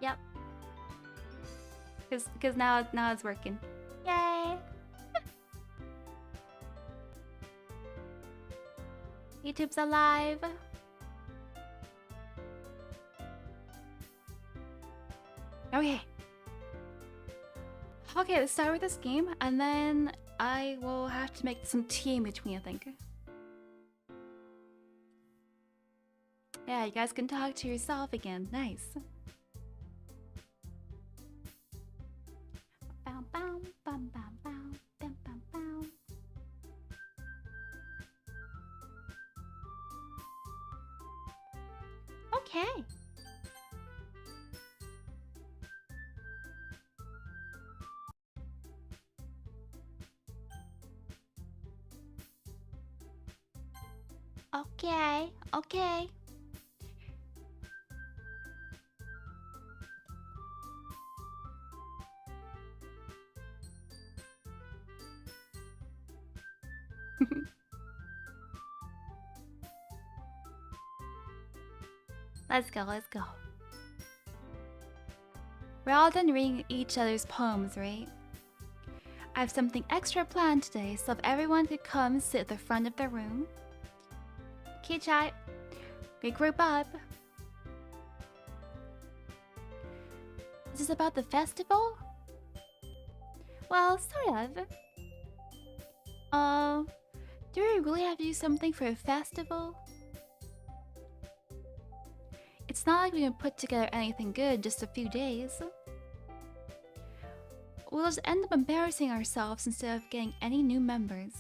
Yep. Cause now it's working. Yay! YouTube's alive. Okay. Okay, let's start with this game, and then I will have to make some tea in between, I think. Yeah, you guys can talk to yourself again. Nice. Okay. Okay. Okay. Let's go, let's go. We're all done reading each other's poems, right? I have something extra planned today, so if everyone could come sit at the front of the room. Okay, chat. We group up. Is this about the festival? Well, sort of. Do we really have to do something for a festival? It's not like we can put together anything good in just a few days. We'll just end up embarrassing ourselves instead of getting any new members.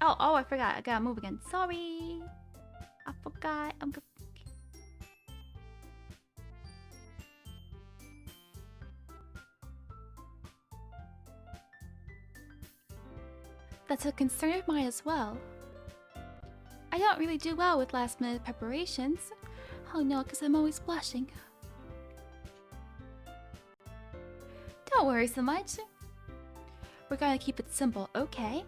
Oh, I forgot. I gotta move again. Sorry. I forgot. That's a concern of mine as well. I don't really do well with last-minute preparations. Oh no, because I'm always blushing. Don't worry so much. We're gonna keep it simple, okay?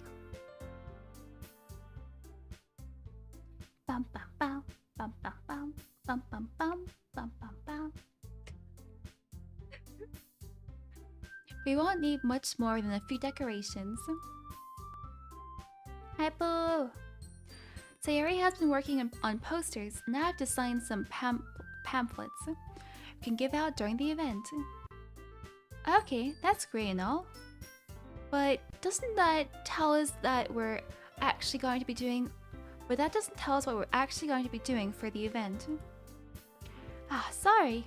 Bum bum bum bum bum bum bum bum bum bum bum bum. We won't need much more than a few decorations. Hi, Boo! Sayori has been working on posters, and I have designed some pamphlets we can give out during the event. Okay, that's great and all. But doesn't that tell us that we're actually going to be doing... But that doesn't tell us what we're actually going to be doing for the event. Ah, sorry.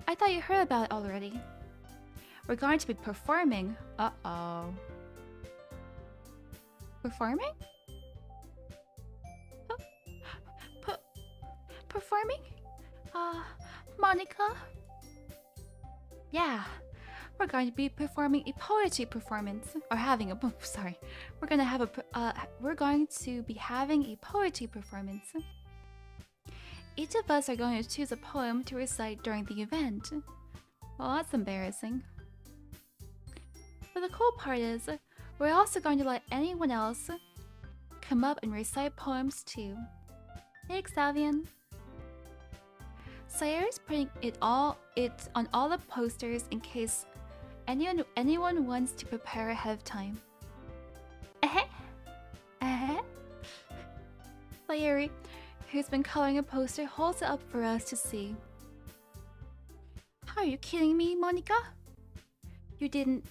I thought you heard about it already. We're going to be performing. Uh-oh. Performing? Performing? Monica? Yeah. We're going to be performing a poetry performance, or having a. Sorry, we're going to be having a poetry performance. Each of us are going to choose a poem to recite during the event. Well, that's embarrassing. But the cool part is, we're also going to let anyone else come up and recite poems too. Thanks, Savian. Sayori's putting it on all the posters in case anyone wants to prepare ahead of time. Sayori, who's been coloring a poster, holds it up for us to see. Are you kidding me, Monica? You didn't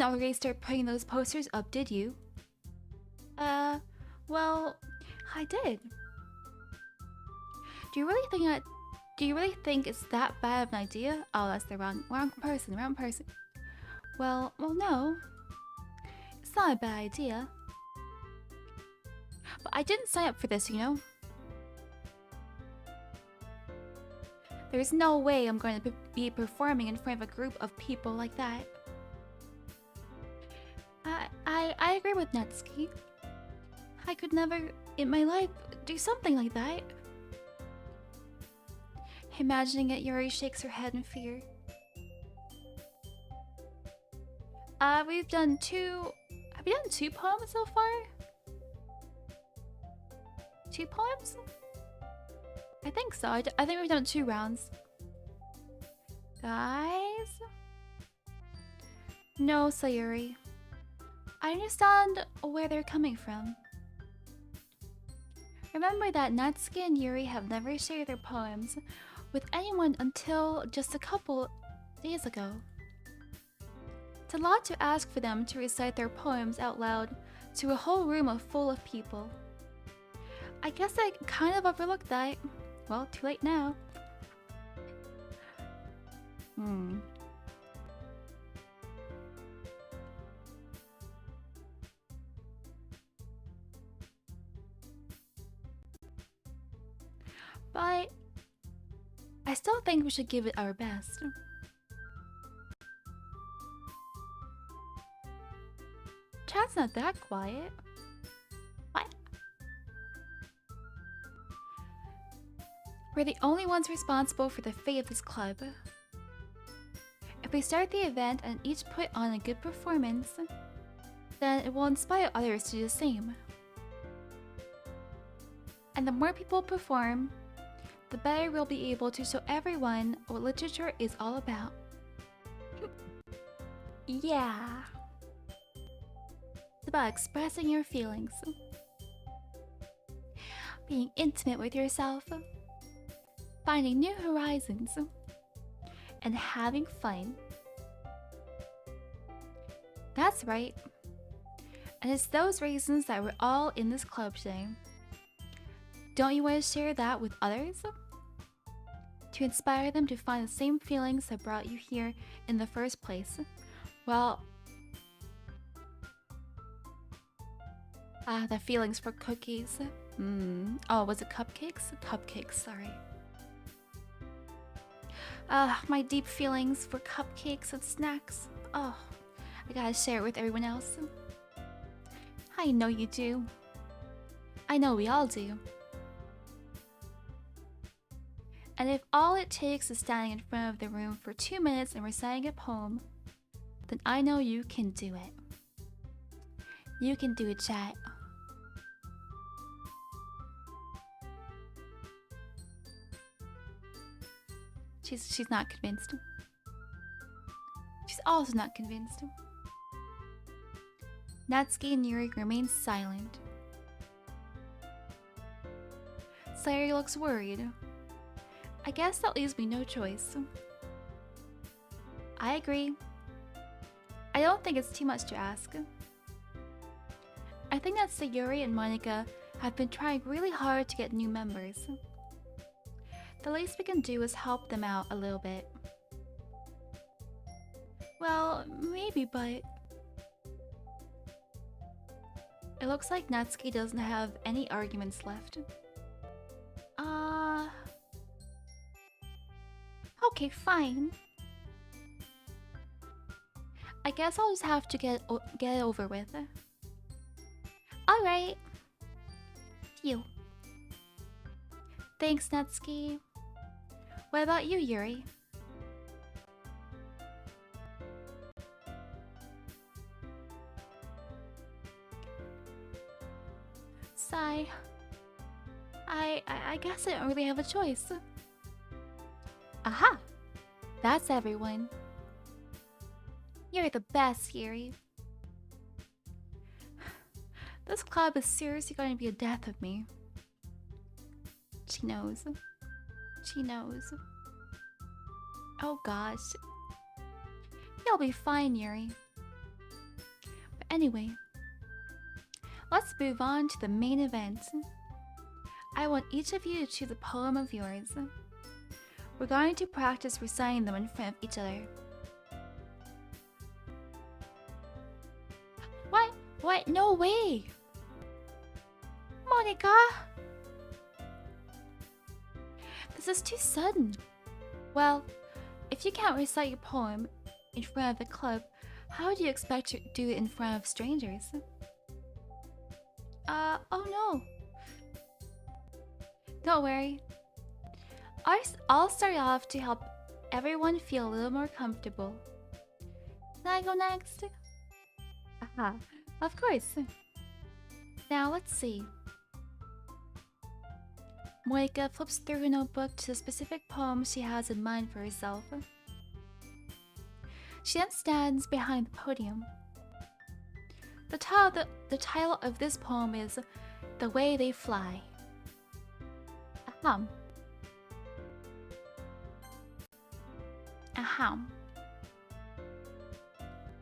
already start putting those posters up, did you? Well, I did. Do you really think it's that bad of an idea? Oh, that's the wrong person. Well, no. It's not a bad idea. But I didn't sign up for this, you know? There's no way I'm going to be performing in front of a group of people like that. I agree with Natsuki. I could never, in my life, do something like that. Imagining it, Yuri shakes her head in fear. We've done two... Have we done 2 poems so far? 2 poems? I think so. I think we've done 2 rounds. Guys? No, Sayuri. I understand where they're coming from. Remember that Natsuki and Yuri have never shared their poems with anyone until just a couple days ago. It's a lot to ask for them to recite their poems out loud to a whole room full of people. I guess I kind of overlooked that. Well, too late now. But I still think we should give it our best. Chat's not that quiet. What? We're the only ones responsible for the fate of this club. If we start the event and each put on a good performance, then it will inspire others to do the same. And the more people perform, the better we'll be able to show everyone what literature is all about. Yeah. It's about expressing your feelings, being intimate with yourself, finding new horizons, and having fun. That's right. And it's those reasons that we're all in this club today. Don't you want to share that with others? To inspire them to find the same feelings that brought you here in the first place? Well, the feelings for cookies. Oh, was it cupcakes? Cupcakes, sorry. My deep feelings for cupcakes and snacks. Oh, I gotta share it with everyone else. I know you do. I know we all do. And if all it takes is standing in front of the room for 2 minutes and reciting a poem, then I know you can do it. You can do it, chat. She's not convinced. She's also not convinced. Natsuki and Yuri remain silent. Sayuri looks worried. I guess that leaves me no choice. I agree. I don't think it's too much to ask. I think that Sayuri and Monika have been trying really hard to get new members. The least we can do is help them out a little bit. Well, maybe, but... It looks like Natsuki doesn't have any arguments left. Okay, fine. I guess I'll just have to get it over with. Alright. You. Thanks, Natsuki. What about you, Yuri? Sigh. I guess I don't really have a choice. Aha! That's everyone. You're the best, Yuri. This club is seriously going to be a death of me. She knows. She knows. Oh gosh. You'll be fine, Yuri. But anyway, let's move on to the main event. I want each of you to choose a poem of yours. We're going to practice reciting them in front of each other. What? No way! Monika! This is too sudden. Well, if you can't recite your poem in front of the club, how do you expect to do it in front of strangers? Oh no. Don't worry. I'll start off to help everyone feel a little more comfortable. Can I go next? Aha, of course. Now let's see. Moika flips through her notebook to the specific poem she has in mind for herself. She then stands behind the podium. The title of this poem is The Way They Fly. Ahem. Ahem.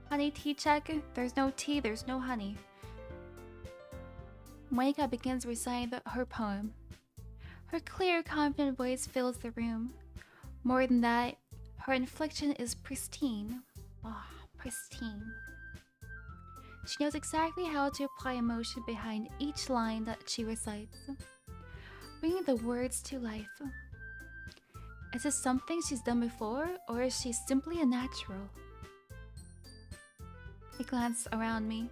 Honey, tea check. There's no tea, there's no honey. Monika begins reciting her poem. Her clear, confident voice fills the room. More than that, her inflection is pristine. Ah, pristine. She knows exactly how to apply emotion behind each line that she recites, bringing the words to life. Is this something she's done before, or is she simply a natural? I glance around me.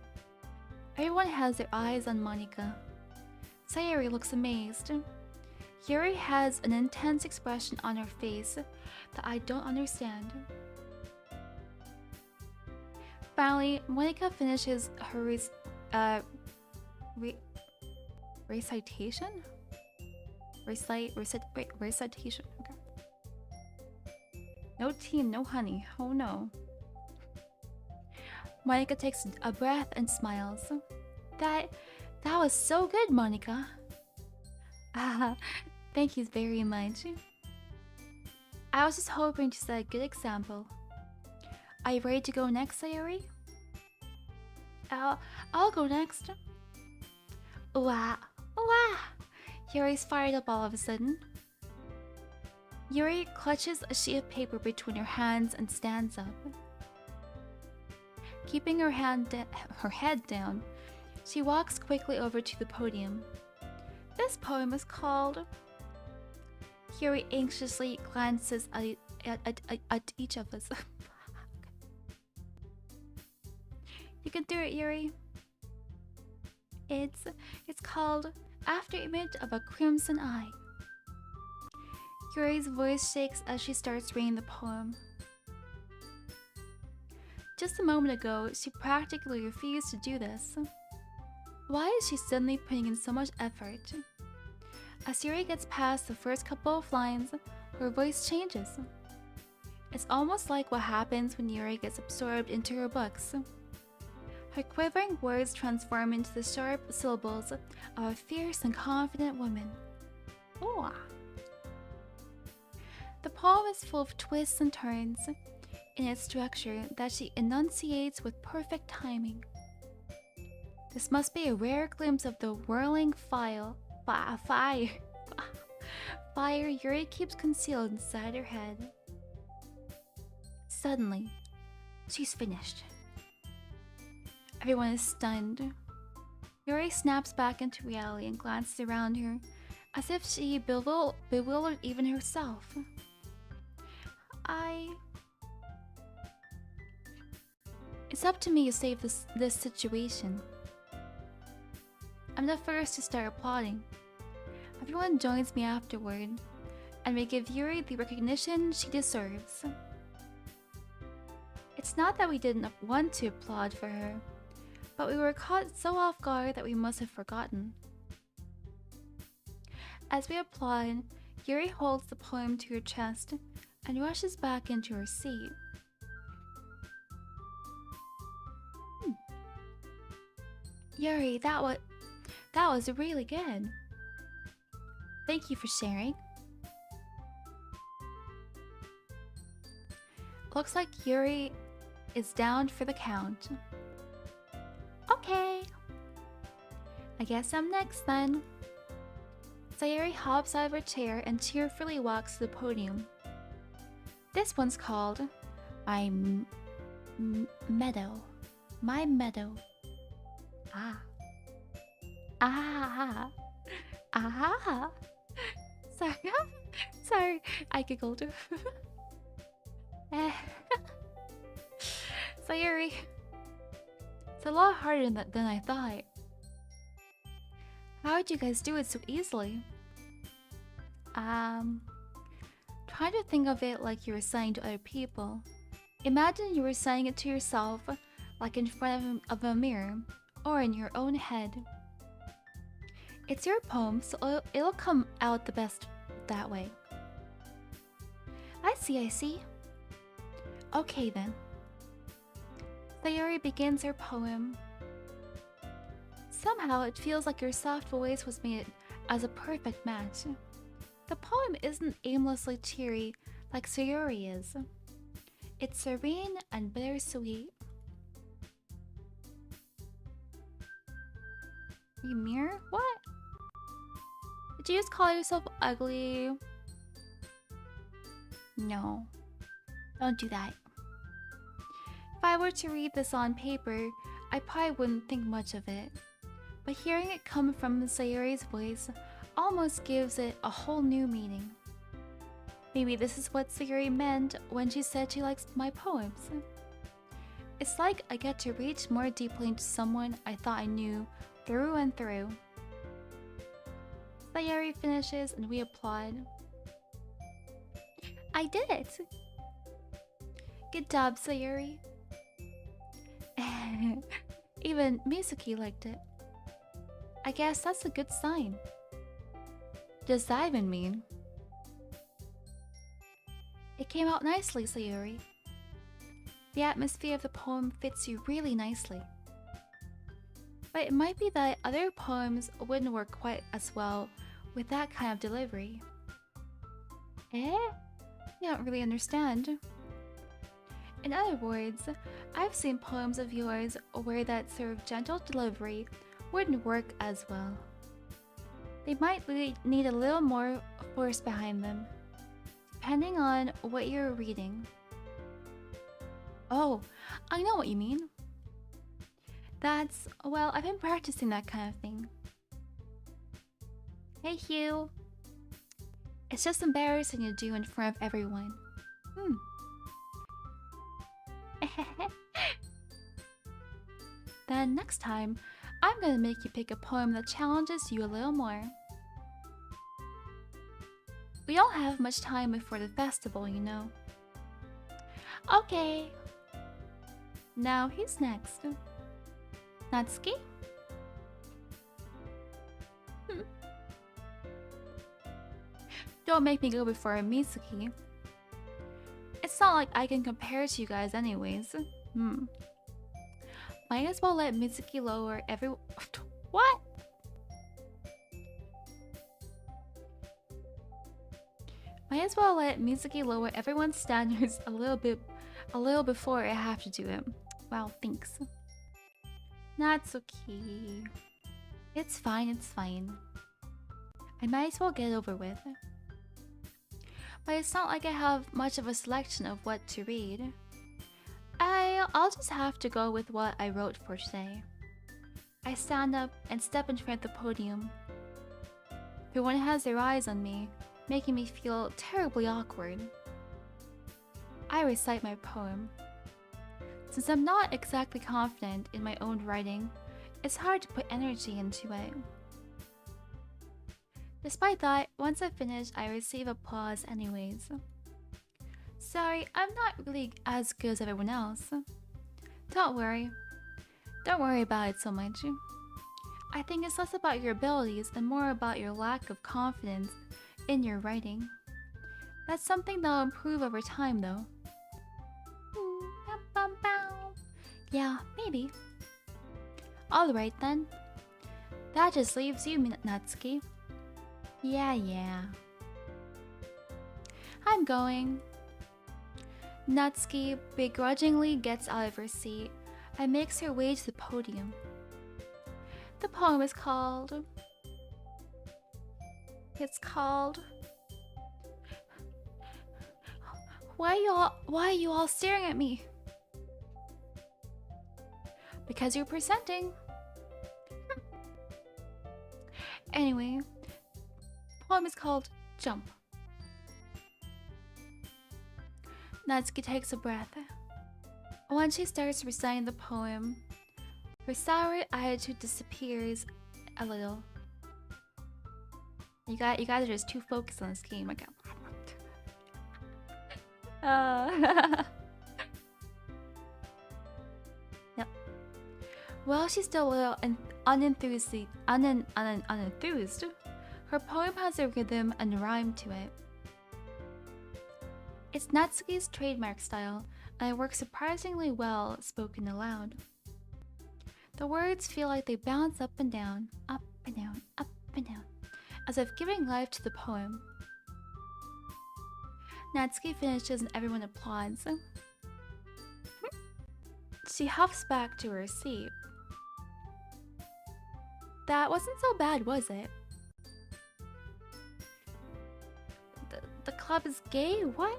Everyone has their eyes on Monika. Sayuri looks amazed. Yuri has an intense expression on her face that I don't understand. Finally, Monika finishes her recitation? Recitation. Okay. No tea, no honey. Oh no. Monika takes a breath and smiles. That was so good, Monika. Thank you very much. I was just hoping to set a good example. Are you ready to go next, Sayuri? I'll go next. Wow. Yuri's fired up all of a sudden. Yuri clutches a sheet of paper between her hands and stands up. Keeping her head down, she walks quickly over to the podium. This poem is called... Yuri anxiously glances at each of us. You can do it, Yuri. It's called After Image of a Crimson Eye. Yuri's voice shakes as she starts reading the poem. Just a moment ago, she practically refused to do this. Why is she suddenly putting in so much effort? As Yuri gets past the first couple of lines, her voice changes. It's almost like what happens when Yuri gets absorbed into her books. Her quivering words transform into the sharp syllables of a fierce and confident woman. Ooh. The poem is full of twists and turns in its structure that she enunciates with perfect timing. This must be a rare glimpse of the whirling fire Yuri keeps concealed inside her head. Suddenly, she's finished. Everyone is stunned. Yuri snaps back into reality and glances around her, as if she bewildered even herself. It's up to me to save this situation. I'm the first to start applauding. Everyone joins me afterward, and we give Yuri the recognition she deserves. It's not that we didn't want to applaud for her, but we were caught so off guard that we must have forgotten. As we applaud, Yuri holds the poem to her chest and rushes back into her seat. Yuri, that was really good. Thank you for sharing. Looks like Yuri is down for the count. Okay. I guess I'm next then. Sayuri hops out of her chair and cheerfully walks to the podium. This one's called My Meadow. My Meadow. Sorry, I giggled. Sayuri, it's a lot harder than I thought. How did you guys do it so easily? Try to think of it like you were saying to other people. Imagine you were saying it to yourself, like in front of a mirror, or in your own head. It's your poem, so it'll come out the best that way. I see. Okay then. Sayori begins her poem. Somehow it feels like your soft voice was made as a perfect match. The poem isn't aimlessly cheery like Sayori is. It's serene and bittersweet. Ymir? What? Did you just call yourself ugly? No. Don't do that. If I were to read this on paper, I probably wouldn't think much of it. But hearing it come from Sayori's voice almost gives it a whole new meaning. Maybe this is what Sayori meant when she said she likes my poems. It's like I get to reach more deeply into someone I thought I knew through and through. Sayori finishes and we applaud. I did it! Good job, Sayori. Even Mizuki liked it. I guess that's a good sign. Does that even mean? It came out nicely, Sayori. The atmosphere of the poem fits you really nicely. But it might be that other poems wouldn't work quite as well with that kind of delivery. Eh? You don't really understand. In other words, I've seen poems of yours where that sort of gentle delivery wouldn't work as well. They might need a little more force behind them, depending on what you're reading. Oh, I know what you mean. Well, I've been practicing that kind of thing. Hey Hugh. It's just embarrassing to do in front of everyone. Then next time, I'm gonna make you pick a poem that challenges you a little more. We don't have much time before the festival, you know. Okay. Now who's next? Natsuki? Don't make me go before Mizuki. It's not like I can compare to you guys anyways. Might as well let Mizuki lower every... What? Might as well let Mizuki lower everyone's standards a little before I have to do it. Wow, thanks. Natsuki. It's fine, it's fine. I might as well get it over with. But it's not like I have much of a selection of what to read. I'll just have to go with what I wrote for today. I stand up and step in front of the podium. Everyone has their eyes on me, making me feel terribly awkward. I recite my poem. Since I'm not exactly confident in my own writing, it's hard to put energy into it. Despite that, once I finish, I receive applause anyways. Sorry, I'm not really as good as everyone else. Don't worry. Don't worry about it so much. I think it's less about your abilities and more about your lack of confidence in your writing. That's something that'll improve over time though. Yeah, maybe. Alright then. That just leaves you, Natsuki. Yeah. I'm going. Natsuki begrudgingly gets out of her seat and makes her way to the podium. The poem is called... Why are you all staring at me? Because you're presenting. Anyway, the poem is called Jump. Natsuki takes a breath. Once she starts reciting the poem, her sour attitude disappears a little. You guys are just too focused on this game. Yep. Well, she's still a little unenthused. Her poem has a rhythm and rhyme to it. It's Natsuki's trademark style, and it works surprisingly well spoken aloud. The words feel like they bounce up and down, up and down, up and down, as if giving life to the poem. Natsuki finishes and everyone applauds. She huffs back to her seat. That wasn't so bad, was it? The club is gay? What?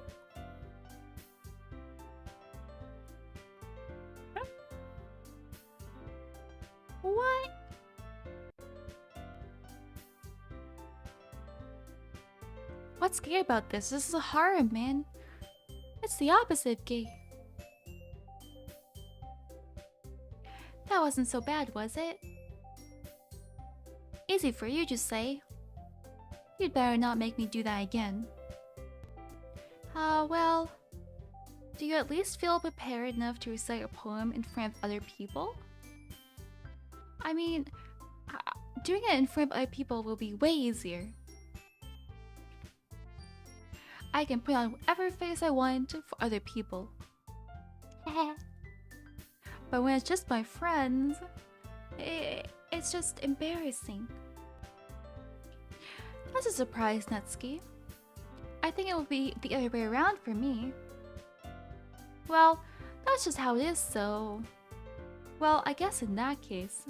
What? What's gay about this? This is a harem, man. It's the opposite of gay. That wasn't so bad, was it? Easy for you to say. You'd better not make me do that again. Well... Do you at least feel prepared enough to recite a poem in front of other people? I mean, doing it in front of other people will be way easier. I can put on whatever face I want for other people. But when it's just my friends, it's just embarrassing. That's a surprise, Natsuki. I think it will be the other way around for me. Well, that's just how it is, so... Well, I guess in that case...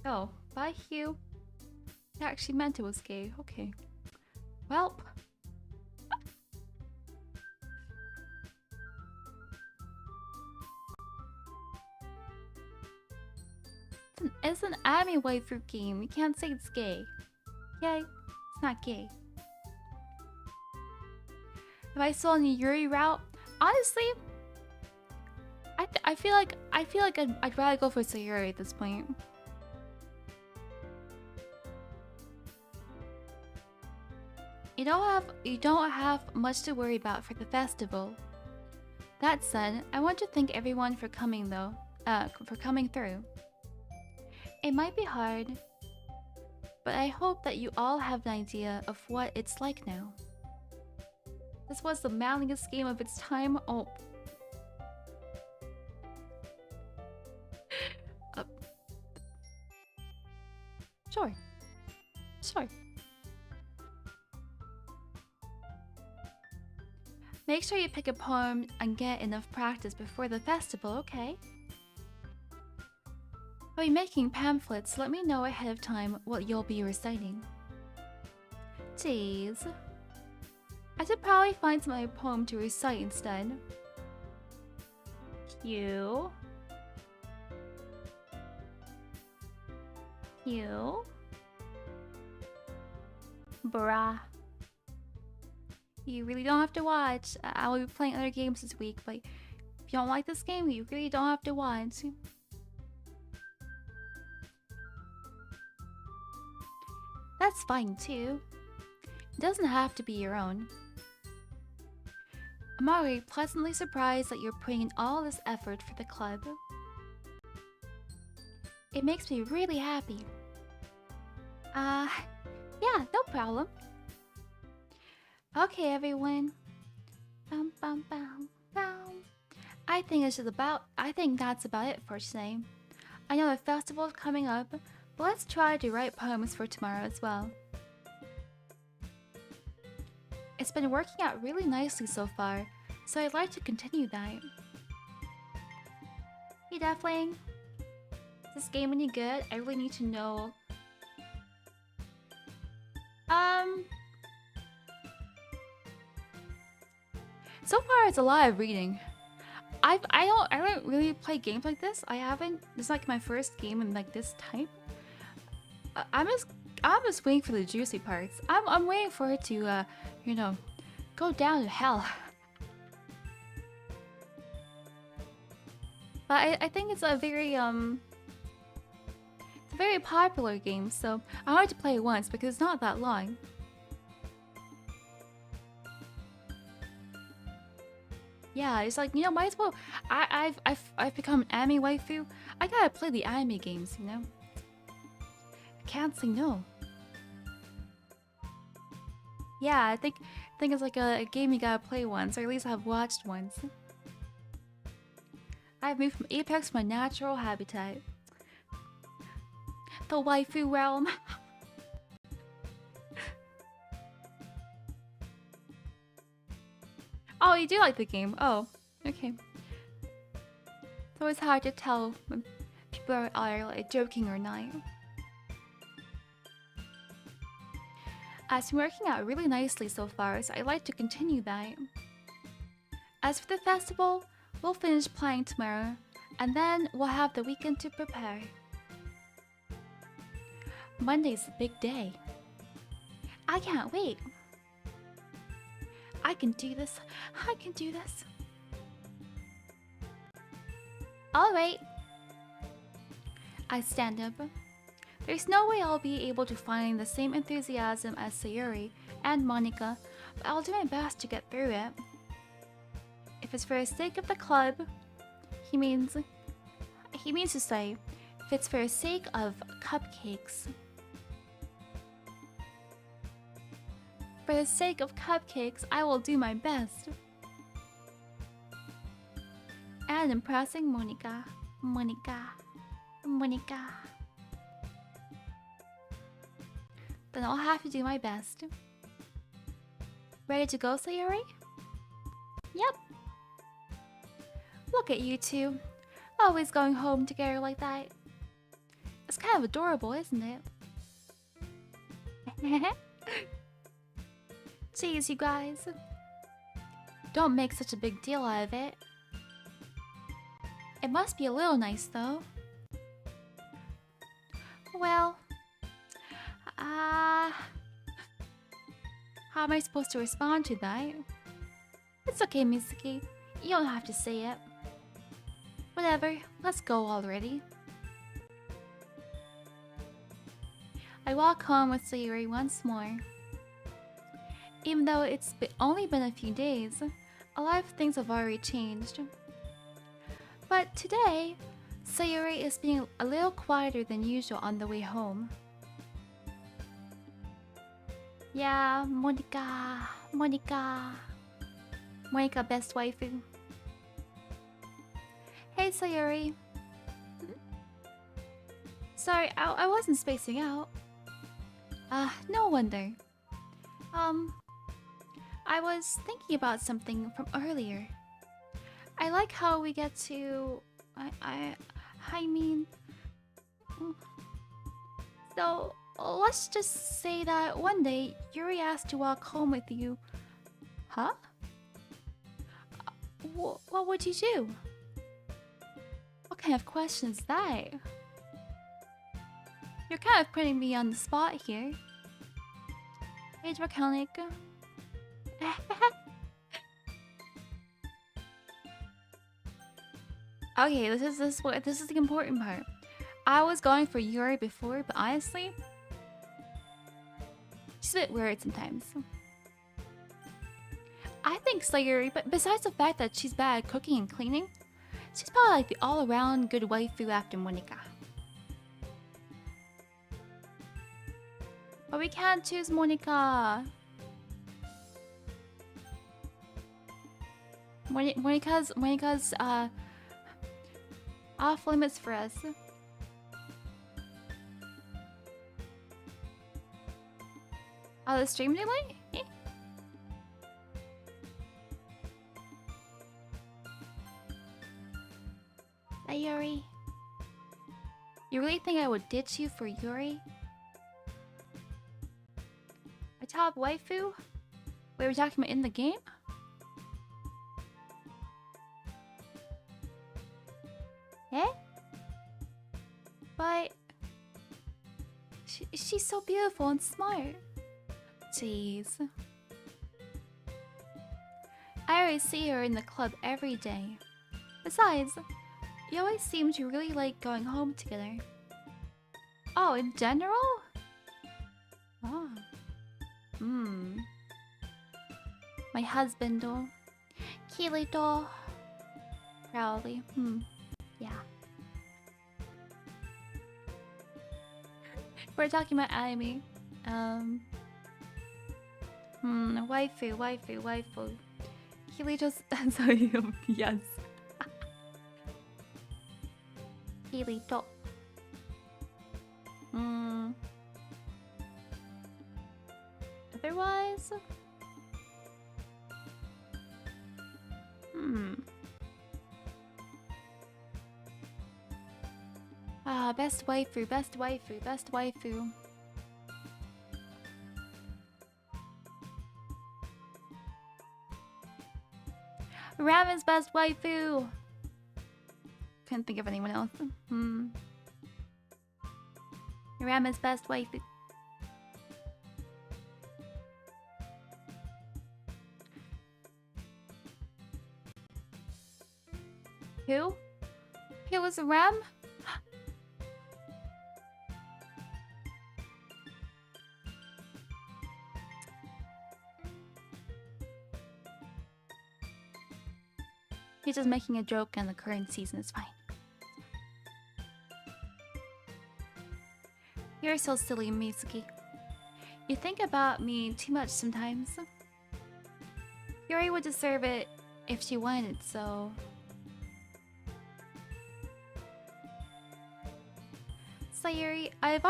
Oh, bye, Hugh. I actually meant it was gay. Okay. Welp. It's an anime waifu game. You can't say it's gay. Yay. It's not gay. If I still on the Yuri route, honestly, I feel like I'd rather go for Sayuri at this point. You don't have much to worry about for the festival. That said, I want to thank everyone for coming through. It might be hard, but I hope that you all have an idea of what it's like now. This was the manliest game of its time. Oh. Sure. Sure. Make sure you pick a poem and get enough practice before the festival, okay? I'll be making pamphlets, so let me know ahead of time what you'll be reciting. Jeez. I should probably find some other poem to recite instead. You. You. Bruh. You really don't have to watch. I will be playing other games this week, but if you don't like this game, you really don't have to watch. That's fine too. It doesn't have to be your own. I'm already pleasantly surprised that you're putting in all this effort for the club. It makes me really happy. Yeah, no problem. Okay, everyone. Bum, bum, bum, bum. I think that's about it for today. I know the festival is coming up, but let's try to write poems for tomorrow as well. It's been working out really nicely so far, so I'd like to continue that. Hey, Deathling. Is this game any good? I really need to know. So far, it's a lot of reading. I don't really play games like this. I haven't. This is like my first game in like this type. I'm just waiting for the juicy parts. I'm waiting for it to you know, go down to hell. But I think it's a very popular game, so I wanted to play it once because it's not that long. Yeah, it's like, you know, might as well. I've become an anime waifu. I gotta play the anime games, you know. I can't say no. Yeah, I think think it's like a game you gotta play once, or at least I've watched once. I've moved from Apex to my natural habitat. The waifu realm. Oh, you do like the game? Oh, okay. It's always hard to tell when people are like joking or not. It's been working out really nicely so far, so I'd like to continue that. As for the festival, we'll finish playing tomorrow, and then we'll have the weekend to prepare. Monday's a big day. I can't wait. I can do this. I can do this. Alright. I stand up. There's no way I'll be able to find the same enthusiasm as Sayuri and Monica, but I'll do my best to get through it. If it's for the sake of the club, he means to say, if it's for the sake of cupcakes. For the sake of cupcakes, I will do my best. And impressing Monica. Then I'll have to do my best. Ready to go, Sayuri? Yep. Look at you two. Always going home together like that. It's kind of adorable, isn't it? Jeez, you guys. Don't make such a big deal out of it. It must be a little nice, though. Well... how am I supposed to respond to that? It's okay, Mizuki. You don't have to say it. Whatever, let's go already. I walk home with Sayuri once more. Even though it's only been a few days, a lot of things have already changed. But today, Sayuri is being a little quieter than usual on the way home. Yeah, Monica, best waifu. Hey, Sayuri. Sorry, I wasn't spacing out. No wonder. I was thinking about something from earlier. I like how we get to... I mean... So, let's just say that one day, Yuri asked to walk home with you. Huh? What would you do? What kind of question is that? You're kind of putting me on the spot here. Hey, Draconic. Okay, this is the important part. I was going for Yuri before, but honestly, she's a bit weird sometimes. I think Sayuri, but besides the fact that she's bad at cooking and cleaning, she's probably like the all-around good waifu after Monica. But we can't choose Monica. Monica's off limits for us. Oh, the stream delay? Eh. Yuri. You really think I would ditch you for Yuri? A top waifu? Wait, we're talking about in the game? Eh? But... she's so beautiful and smart. Jeez. I always see her in the club every day. Besides, you always seem to really like going home together. Oh, in general? Oh. My husband, though. Kirito. Probably. Yeah. We're talking about anime. Waifu, waifu, waifu. Kirito's... Sorry, yes. Kirito. Otherwise... best waifu, best waifu, best waifu. Ramen's best waifu! Couldn't think of anyone else. Ramen's best waifu. Who? Who was Ram? He's just making a joke and the current season is fine. You're so silly, Mizuki. You think about me too much sometimes. Yuri would deserve it if she wanted, so... Sayuri, I've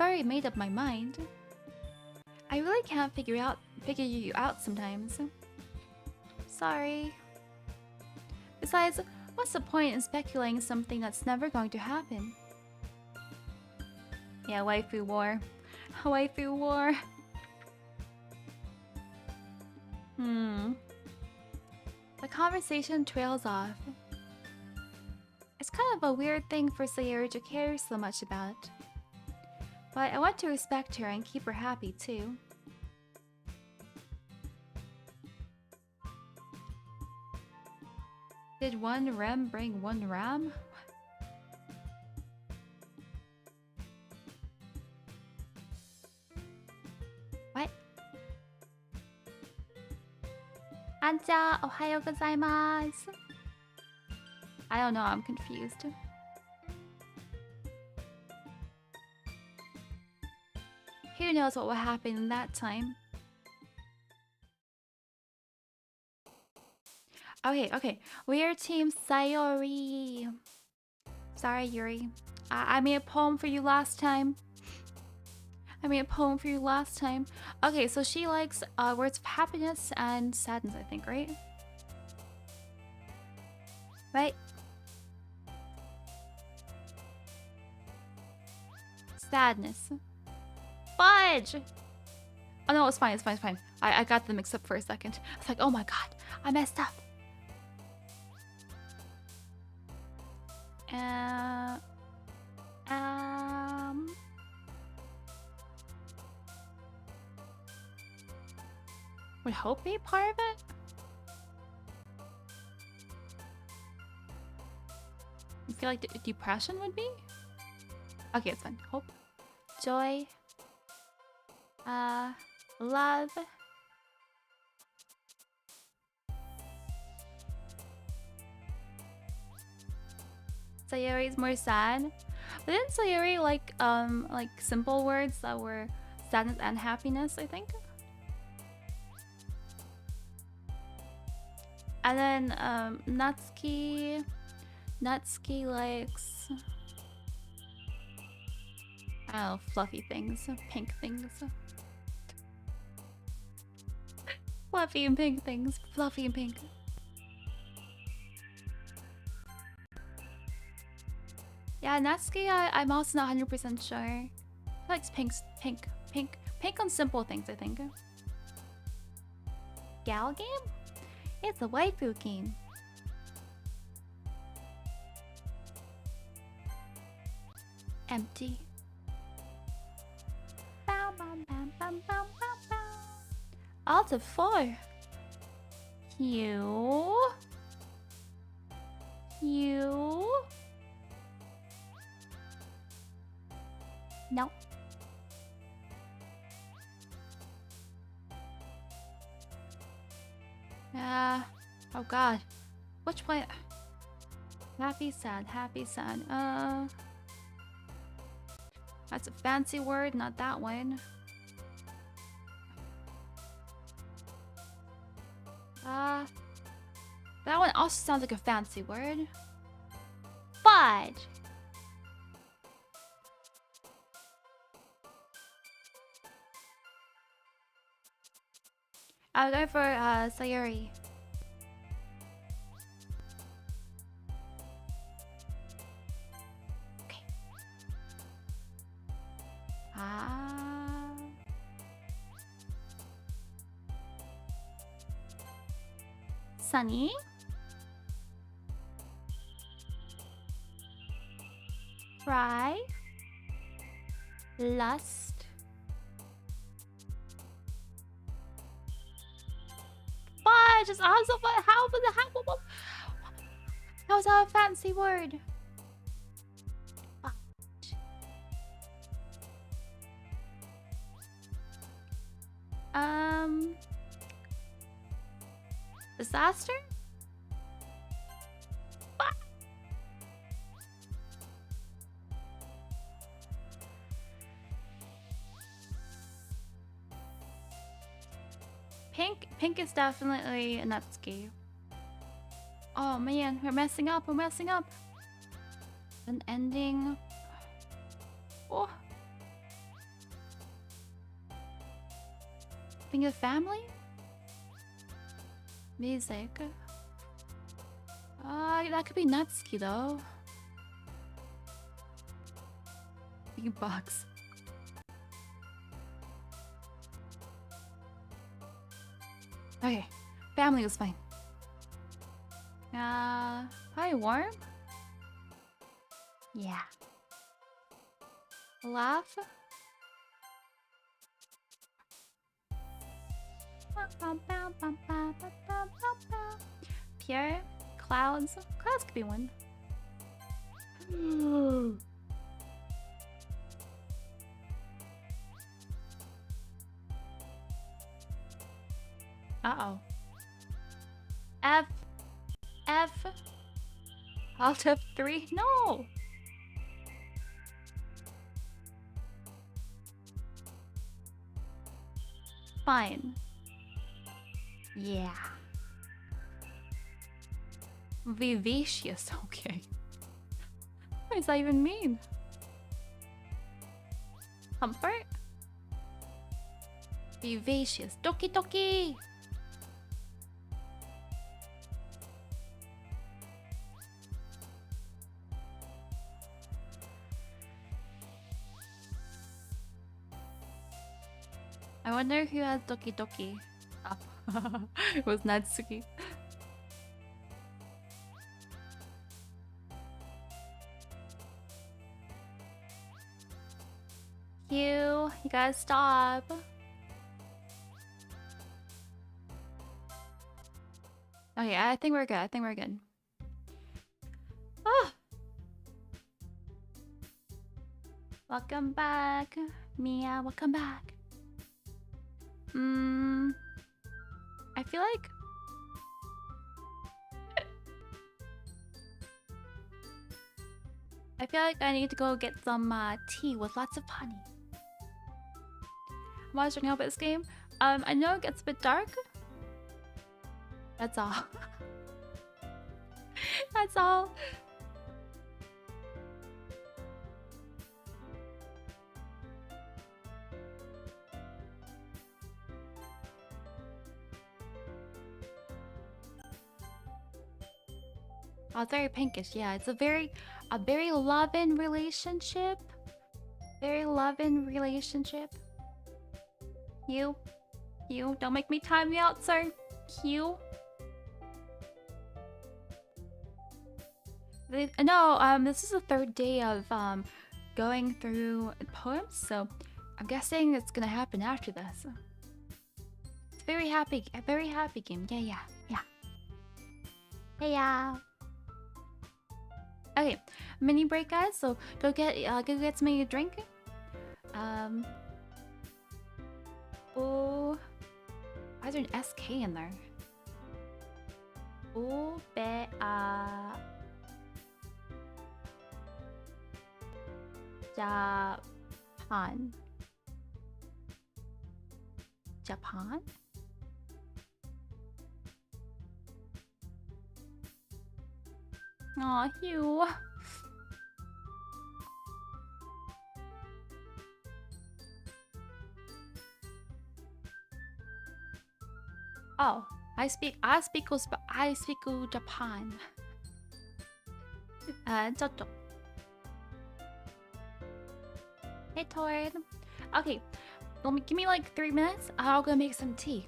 already made up my mind. I really can't figure you out sometimes. Sorry. Besides, what's the point in speculating something that's never going to happen? Yeah, waifu war. Waifu war. The conversation trails off. It's kind of a weird thing for Sayuri to care so much about. But I want to respect her and keep her happy too. Did one Rem bring one Ram? What? Anja, ohayo gozaimasu. I don't know, I'm confused. Who knows what will happen in that time? Okay. We're Team Sayori. Sorry, Yuri. I made a poem for you last time. Okay, so she likes words of happiness and sadness, I think, right? Right? Sadness. Fudge! Oh no, it's fine. I got them mixed up for a second. I was like, oh my god, I messed up. Would hope be part of it? I feel like depression would be? Okay, it's fine. Hope. Joy. Love. Sayuri's more sad. But didn't Sayuri like simple words that were sadness and happiness, I think? And then Natsuki likes, I don't know, fluffy things, pink things. Fluffy and pink things, fluffy and pink. Yeah, Natsuki, I'm also not 100% sure. She likes pink on simple things, I think. Gal game? It's a waifu game. Empty. Bow, bam, bam, bam, bam, bam, bam. Alt of 4. You. No. Oh god. Which one? Happy, sad. That's a fancy word, not that one. That one also sounds like a fancy word. Fudge. I'll go for Sayuri. Okay. Sunny. Fry. Lust. Fudge is also fun. How was that a fancy word? Fudge. Disaster? Pink is definitely a Natsuki. Oh man, we're messing up, An ending. Oh. Think of family? Music. That could be Natsuki though. Big box. Okay, family was fine. Probably warm? Yeah. Laugh? Pure? Clouds? Clouds could be one. Uh-oh. F. Alt F3? No! Fine. Yeah. Vivacious, okay. What does that even mean? Comfort? Vivacious. Doki doki! I wonder who has Doki Doki. Oh. It was Natsuki. You gotta stop. Okay, I think we're good. Oh. Welcome back, Mia. Welcome back. I feel like I need to go get some tea with lots of honey. I'm watching how about this game. I know it gets a bit dark. That's all. That's all. Oh, it's very pinkish. Yeah, it's a very loving relationship. Very loving relationship. You, don't make me time you out, sir. You. No, this is the third day of going through poems, so I'm guessing it's gonna happen after this. It's a very happy game. Yeah. Hey, yeah. Okay, mini break, guys. So go get something to drink. Oh, why is there an SK in there? Oh, Japan. Aw, Hugh. Oh, I speak Japan. 저쪽. Hey, Torn. Okay, give me like 3 minutes. I'll go make some tea.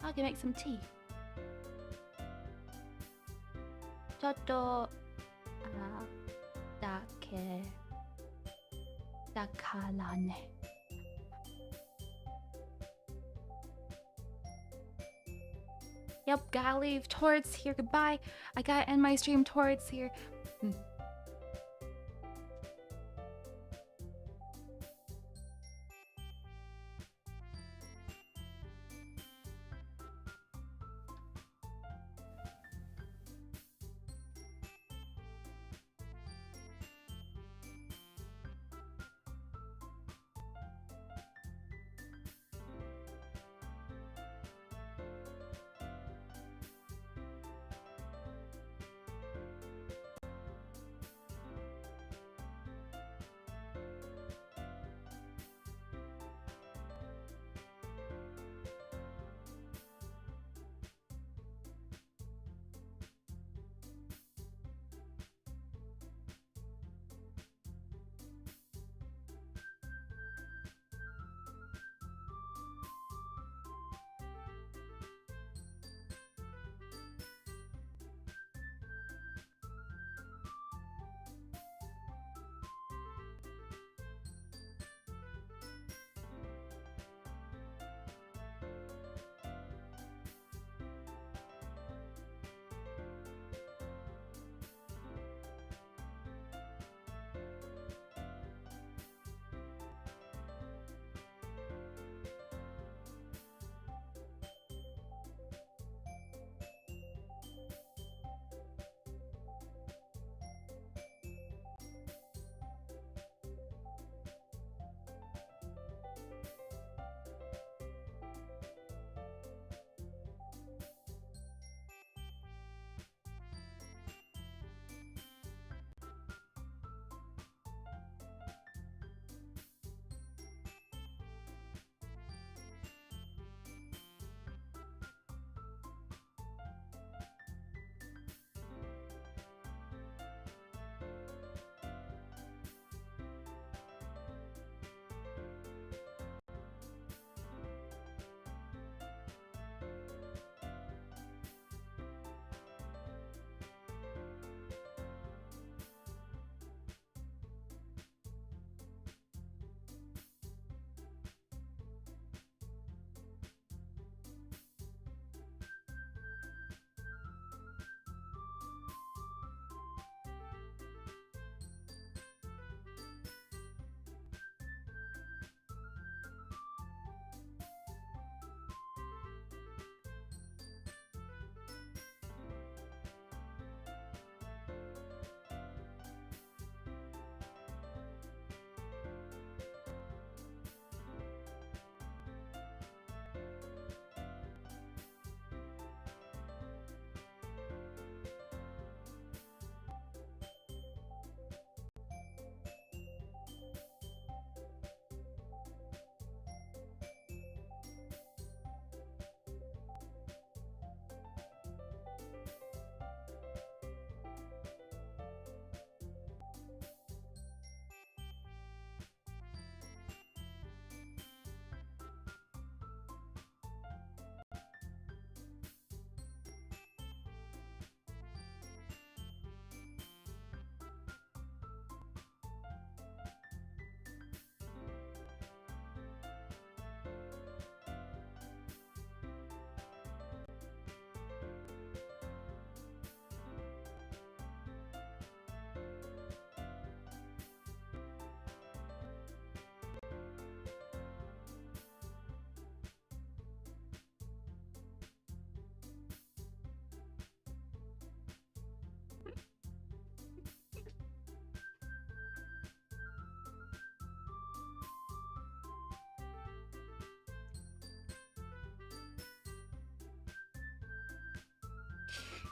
I'll go make some tea. 저쪽. 다칼라네. Yep, gotta leave. Towards here. Goodbye. I gotta end my stream towards here.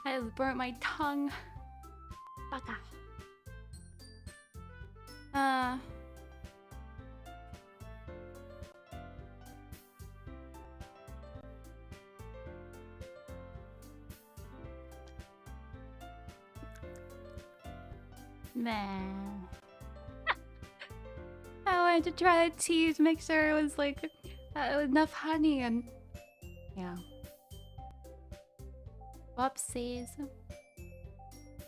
I just burnt my tongue. Baka. Man. I wanted to try the tea to make sure it was like enough honey and yeah. Whoopsies.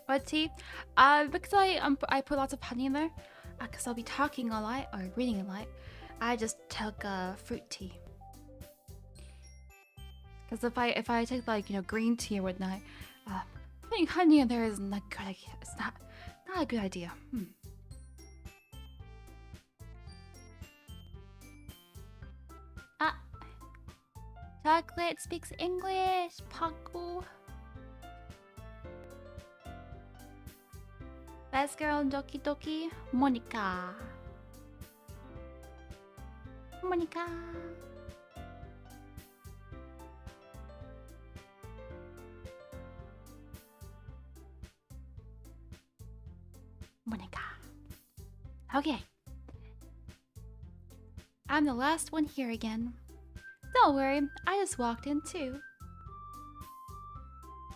What tea? Because I put lots of honey in there. Because I'll be talking a lot or reading a lot. I just took fruit tea. Because if I take like green tea or whatnot, putting honey in there is not good. It's not a good idea. Chocolate speaks English. Paku. Best girl in Doki Doki, Monica. Monica. Monica. Okay. I'm the last one here again. Don't worry, I just walked in too.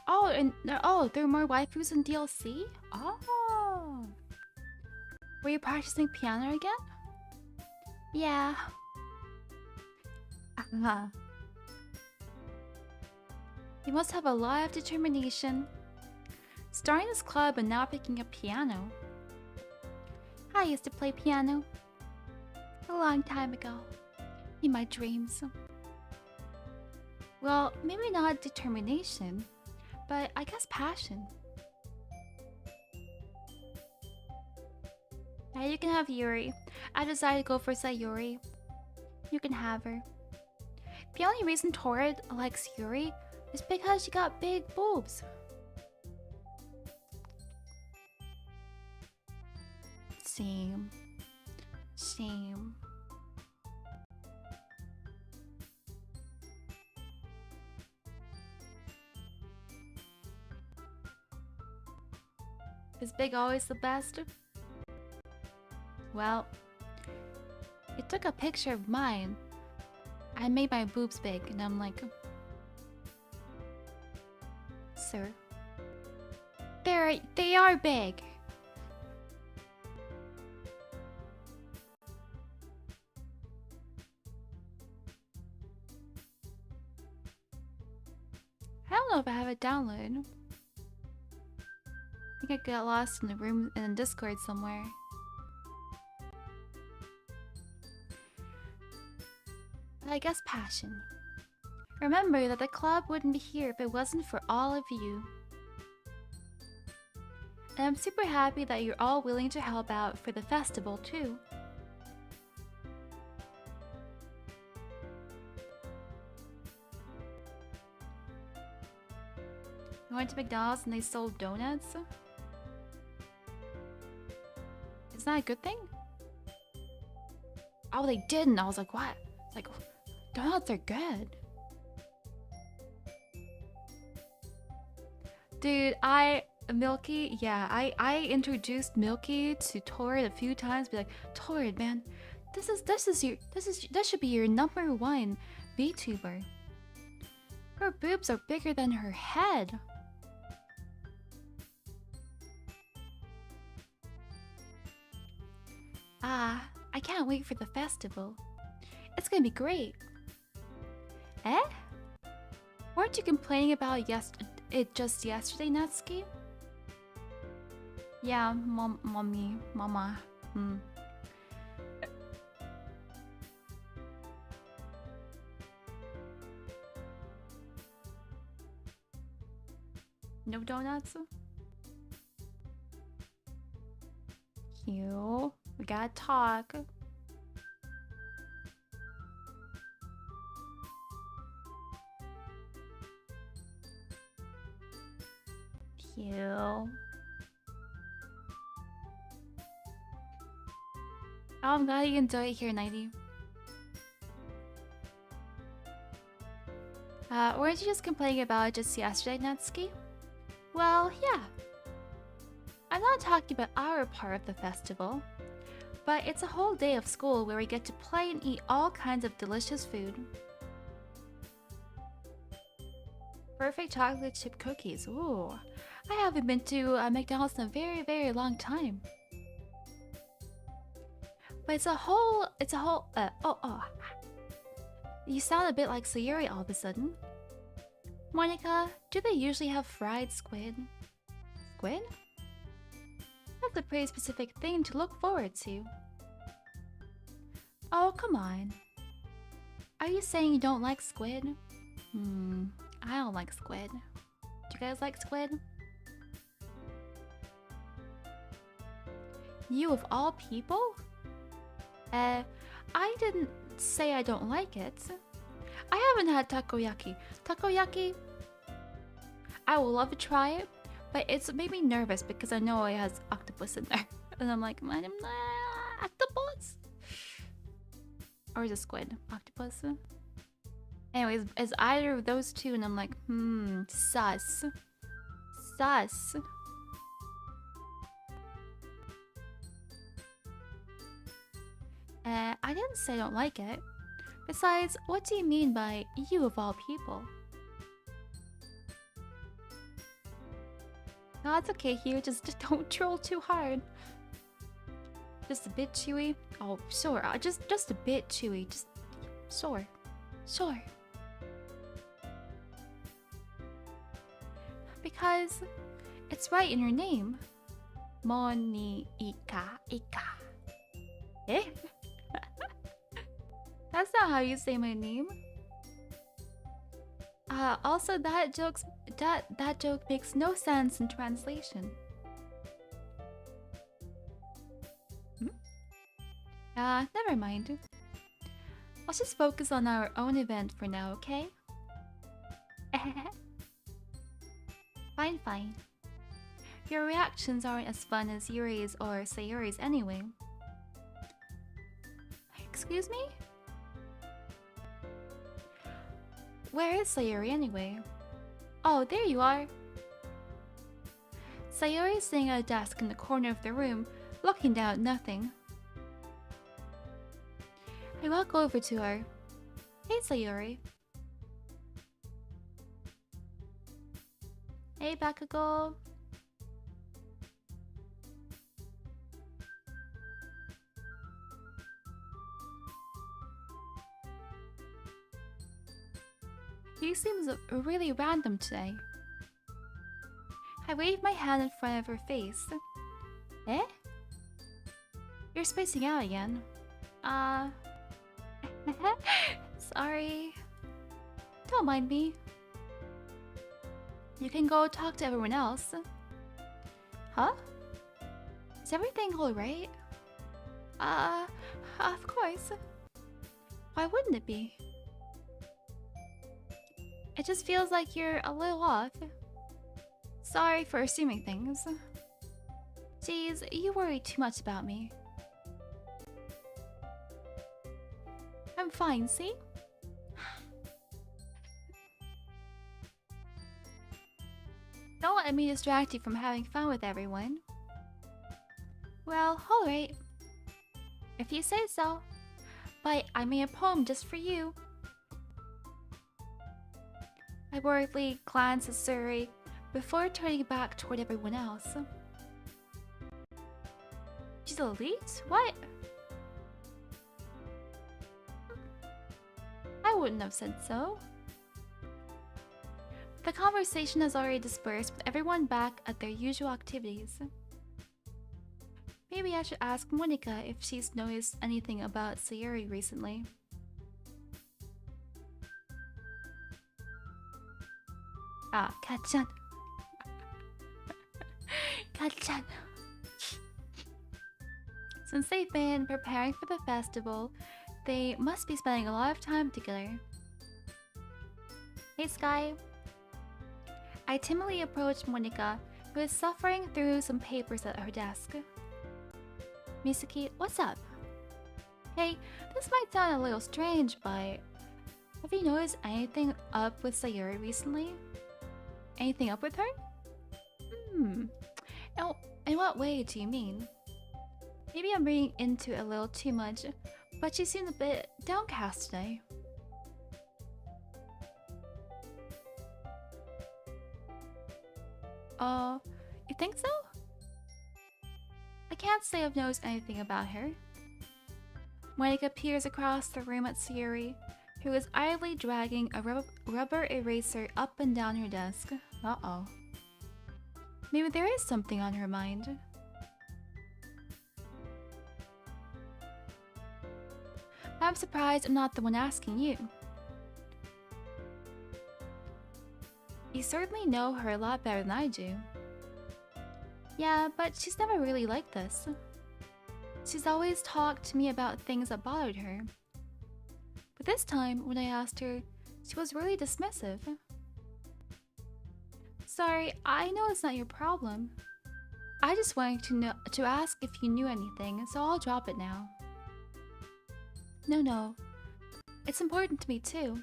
Oh, and there are more waifus in DLC? Oh. Were you practicing piano again? Yeah. You must have a lot of determination. Starting this club and now picking up piano. I used to play piano a long time ago, in my dreams. Well, maybe not determination, but I guess passion. Yeah, you can have Yuri. I decided to go for Sayuri. You can have her. The only reason Torrid likes Yuri is because she got big boobs. Same. Same. Is big always the best? Well, it took a picture of mine. I made my boobs big and I'm like, sir, they are big. I don't know if I have it downloaded. I think I got lost in the room in Discord somewhere. But I guess passion. Remember that the club wouldn't be here if it wasn't for all of you. And I'm super happy that you're all willing to help out for the festival too. I went to McDonald's and they sold donuts. Is that a good thing? Oh, they didn't. I was like, what? It's like, donuts are good. Dude, Milky, yeah, I introduced Milky to Torrid a few times. Be like, Torrid, man, this should be your #1 VTuber. Her boobs are bigger than her head. I can't wait for the festival. It's gonna be great. Eh? Weren't you complaining about it just yesterday, Natsuki? Yeah, mama. No donuts? Cute. We gotta talk. Cute. Oh, I'm glad you enjoy it here, 90. Weren't you just complaining about it just yesterday, Natsuki? Well, yeah. I'm not talking about our part of the festival, but it's a whole day of school where we get to play and eat all kinds of delicious food. Perfect chocolate chip cookies. Ooh, I haven't been to McDonald's in a very long time. But it's a whole. You sound a bit like Sayuri all of a sudden. Monica, do they usually have fried squid? Squid? That's a pretty specific thing to look forward to. Oh, come on. Are you saying you don't like squid? I don't like squid. Do you guys like squid? You of all people? I didn't say I don't like it. I haven't had takoyaki. Takoyaki? I would love to try it, but it's made me nervous because I know it has octopus in there. And I'm like, octopus? Or is it squid? Octopus? Anyways, it's either of those two, and I'm like, sus. Sus. I didn't say I don't like it. Besides, what do you mean by you of all people? No, it's okay here, just don't troll too hard. Just a bit chewy? Oh, sure, just a bit chewy, just... Sure. Sure. Because it's right in your name. Monika. Eh? That's not how you say my name. Also that joke makes no sense in translation. Never mind. Let's just focus on our own event for now, okay? Fine. Your reactions aren't as fun as Yuri's or Sayuri's anyway. Excuse me? Where is Sayuri anyway? Oh, there you are. Sayuri is sitting at a desk in the corner of the room, looking down at nothing. I walk over to her. Hey, Sayuri. Hey, Bakugo. You seems really random today. I wave my hand in front of her face. Eh? You're spacing out again. Sorry. Don't mind me. You can go talk to everyone else. Huh? Is everything alright? Of course. Why wouldn't it be? It just feels like you're a little off. Sorry for assuming things. Jeez, you worry too much about me. I'm fine, see? Don't let me distract you from having fun with everyone. Well, alright. If you say so. But I made a poem just for you. I worriedly glance at Suri before turning back toward everyone else. She's elite? What? I wouldn't have said so. The conversation has already dispersed with everyone back at their usual activities. Maybe I should ask Monica if she's noticed anything about Sayuri recently. Kat-chan. Kat-chan. Since they've been preparing for the festival, they must be spending a lot of time together. Hey, Sky. I timidly approached Monica, who is suffering through some papers at her desk. Mizuki, what's up? Hey, this might sound a little strange, but have you noticed anything up with Sayuri recently? Anything up with her? what way do you mean? Maybe I'm reading into it a little too much, but she seemed a bit downcast today. You think so? I can't say I've noticed anything about her. Monica peers across the room at Sayuri, who is idly dragging a rubber eraser up and down her desk. Uh-oh. Maybe there is something on her mind. I'm surprised I'm not the one asking you. You certainly know her a lot better than I do. Yeah, but she's never really like this. She's always talked to me about things that bothered her. But this time, when I asked her, she was really dismissive. Sorry, I know it's not your problem. I just wanted to ask if you knew anything, so I'll drop it now. No. It's important to me too.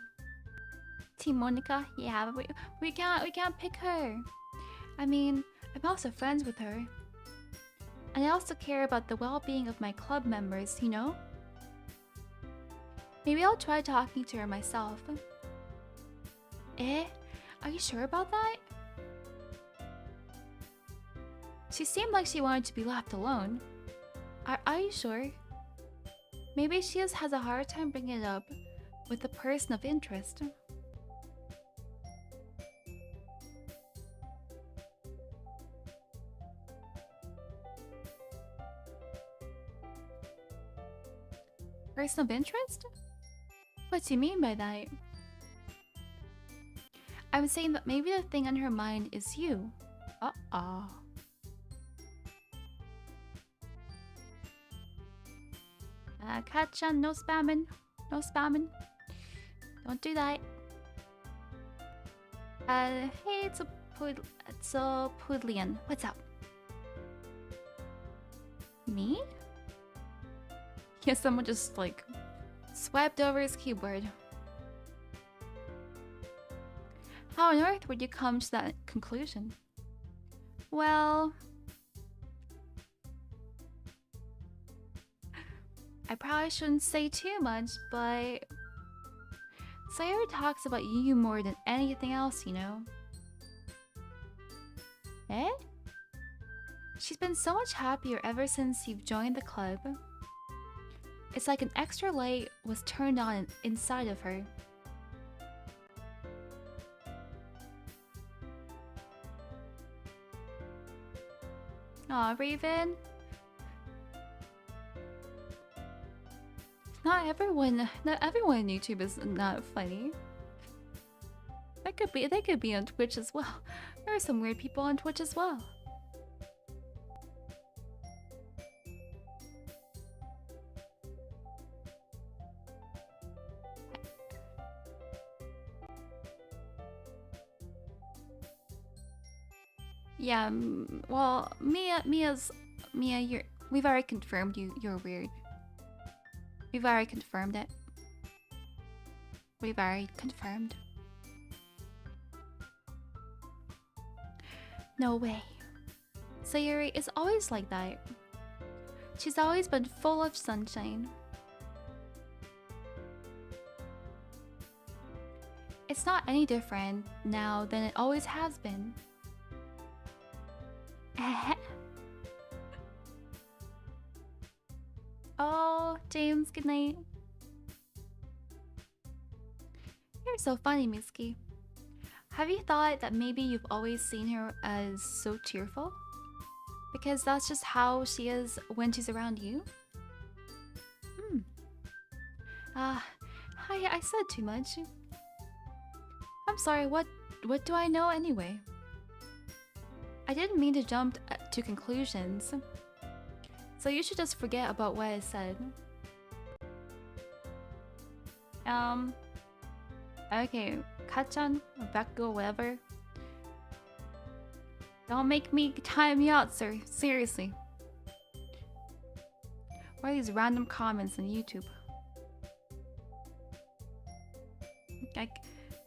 Team Monica? Yeah, but we can't pick her. I mean, I'm also friends with her. And I also care about the well-being of my club members, you know? Maybe I'll try talking to her myself. Eh? Are you sure about that? She seemed like she wanted to be left alone. Are you sure? Maybe she has a hard time bringing it up with a person of interest. Person of interest? What do you mean by that? I was saying that maybe the thing on her mind is you. Uh-oh. Kat-chan, no spamming. No spamming. Don't do that. Hey, it's a Pudlian. What's up? Me? Yeah, someone just like swiped over his keyboard. How on earth would you come to that conclusion? Well, I probably shouldn't say too much, but Sayuri talks about you more than anything else, you know. Eh? She's been so much happier ever since you've joined the club. It's like an extra light was turned on inside of her. Aw, Raven. Not everyone in YouTube is not funny. They could be on Twitch as well. There are some weird people on Twitch as well. Yeah, well, Mia, we've already confirmed you're weird. We've already confirmed it. We've already confirmed. No way. Sayuri is always like that. She's always been full of sunshine. It's not any different now than it always has been. Oh, James, good night. You're so funny, Mizuki. Have you thought that maybe you've always seen her as so cheerful? Because that's just how she is when she's around you? I said too much. I'm sorry, what do I know anyway? I didn't mean to jump to conclusions. So you should just forget about what I said. Okay, Kachan, Rebecca, whatever. Don't make me time you out, sir. Seriously. What are these random comments on YouTube? Like,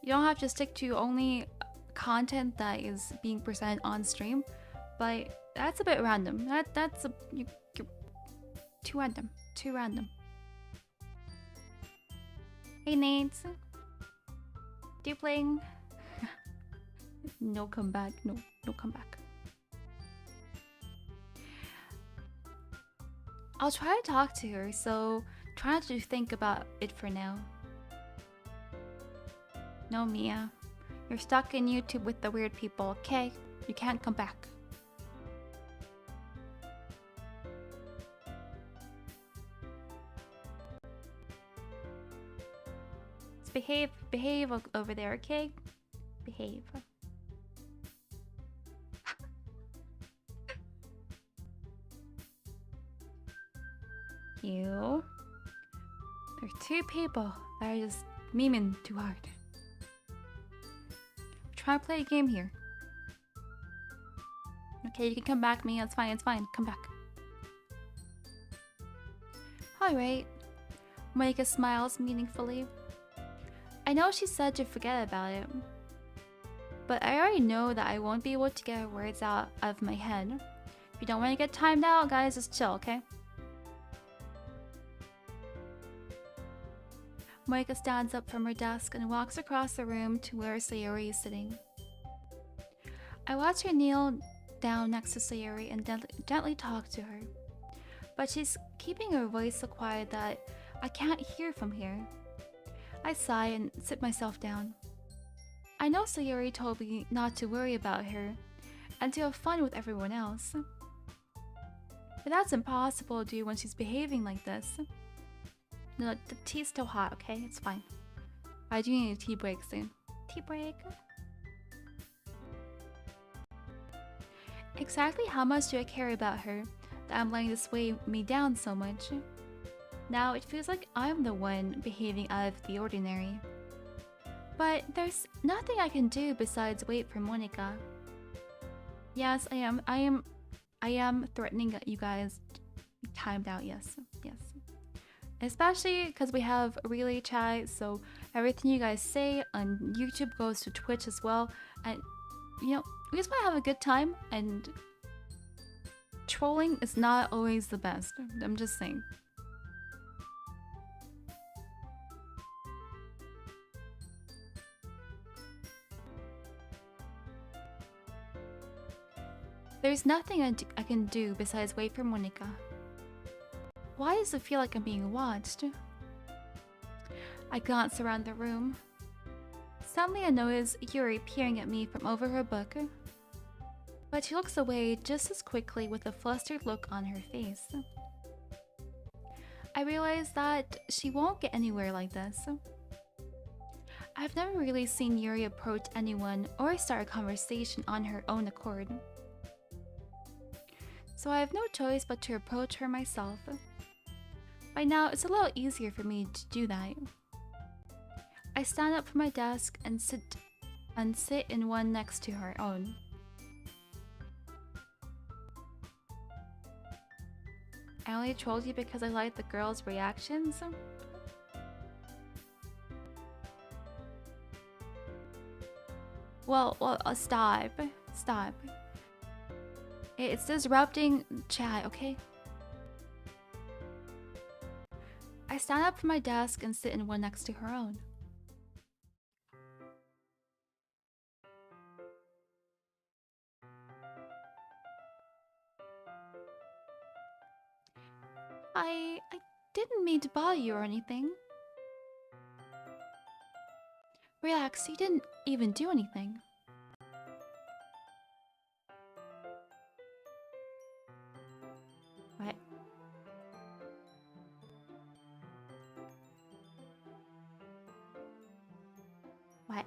you don't have to stick to only content that is being presented on stream, but That's a bit random. That's you're too random. Too random. Hey Nate. Do you playing? No comeback. No comeback. I'll try to talk to her, so try not to think about it for now. No, Mia. You're stuck in YouTube with the weird people, okay? You can't come back. Just behave over there, okay? Behave. You. There's two people that are just memeing too hard. Try to play a game here. Okay, you can come back, Mia. It's fine, Come back. Alright. Monika smiles meaningfully. I know she said to forget about it, but I already know that I won't be able to get her words out of my head. If you don't want to get timed out, guys, just chill, okay? Monika stands up from her desk and walks across the room to where Sayori is sitting. I watch her kneel down next to Sayori and gently talk to her, but she's keeping her voice so quiet that I can't hear from here. I sigh and sit myself down. I know Sayori told me not to worry about her and to have fun with everyone else, but that's impossible to do when she's behaving like this. No, the tea's still hot, okay? It's fine. I do need a tea break soon. Tea break? Exactly how much do I care about her that I'm letting this weigh me down so much? Now it feels like I'm the one behaving out of the ordinary. But there's nothing I can do besides wait for Monika. Yes, I am threatening you guys to be timed out, yes. Especially because we have relay chat, so everything you guys say on YouTube goes to Twitch as well. And, you know, we just want to have a good time, and trolling is not always the best. I'm just saying. There's nothing I can do besides wait for Monika. Why does it feel like I'm being watched? I glance around the room. Suddenly I notice Yuri peering at me from over her book, but she looks away just as quickly with a flustered look on her face. I realize that she won't get anywhere like this. I've never really seen Yuri approach anyone or start a conversation on her own accord, so I have no choice but to approach her myself. By now, it's a little easier for me to do that. I stand up from my desk and sit in one next to her own. I only trolled you because I liked the girls' reactions? Well, stop. It's disrupting chat, okay? I stand up from my desk and sit in one next to her own. I didn't mean to bother you or anything. Relax, you didn't even do anything. What? What?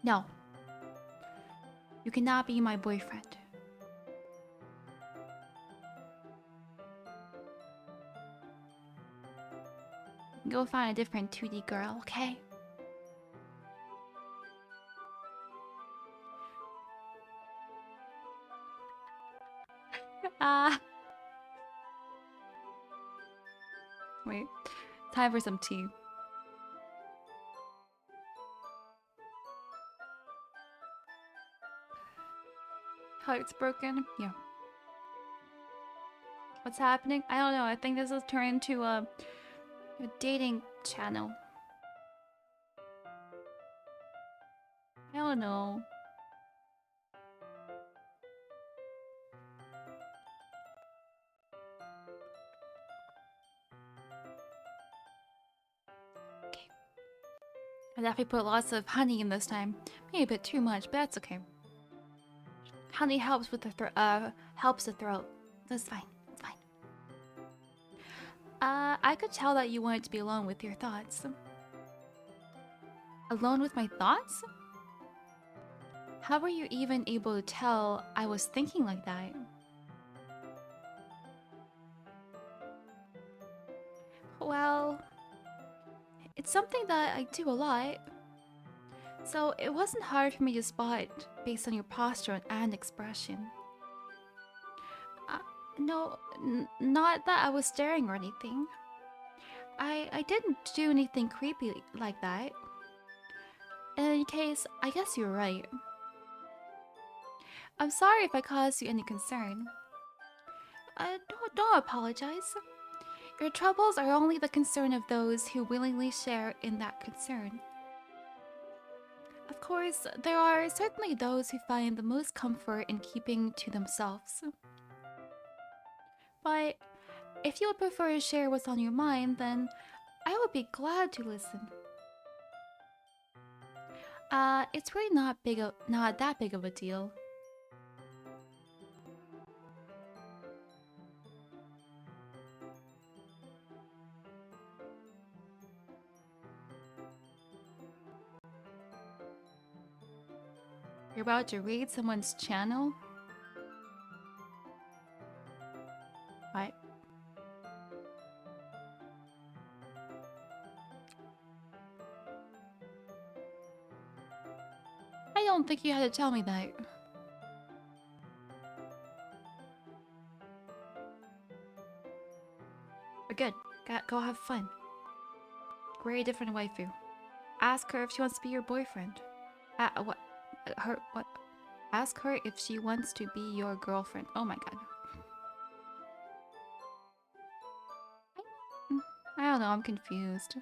No. You cannot be my boyfriend. Go find a different 2D girl, okay? Ah. Wait, time for some tea. Heart's broken? Yeah. What's happening? I don't know. I think this has turned into a dating channel. I don't know. Okay. I definitely put lots of honey in this time. Maybe a bit too much, but that's okay. Honey helps with the helps the throat. That's fine. It's fine. I could tell that you wanted to be alone with your thoughts. Alone with my thoughts? How were you even able to tell I was thinking like that? Well, it's something that I do a lot. So it wasn't hard for me to spot based on your posture and expression. No, not that I was staring or anything. I didn't do anything creepy like that. In any case, I guess you're right. I'm sorry if I caused you any concern. Don't apologize. Your troubles are only the concern of those who willingly share in that concern. Of course, there are certainly those who find the most comfort in keeping to themselves. But if you would prefer to share what's on your mind, then I would be glad to listen. It's really not that big of a deal. You're about to raid someone's channel? What? I don't think you had to tell me that. But good. Go have fun. Very different waifu. Ask her if she wants to be your boyfriend. What? What? Ask her if she wants to be your girlfriend. Oh my god. I don't know, I'm confused.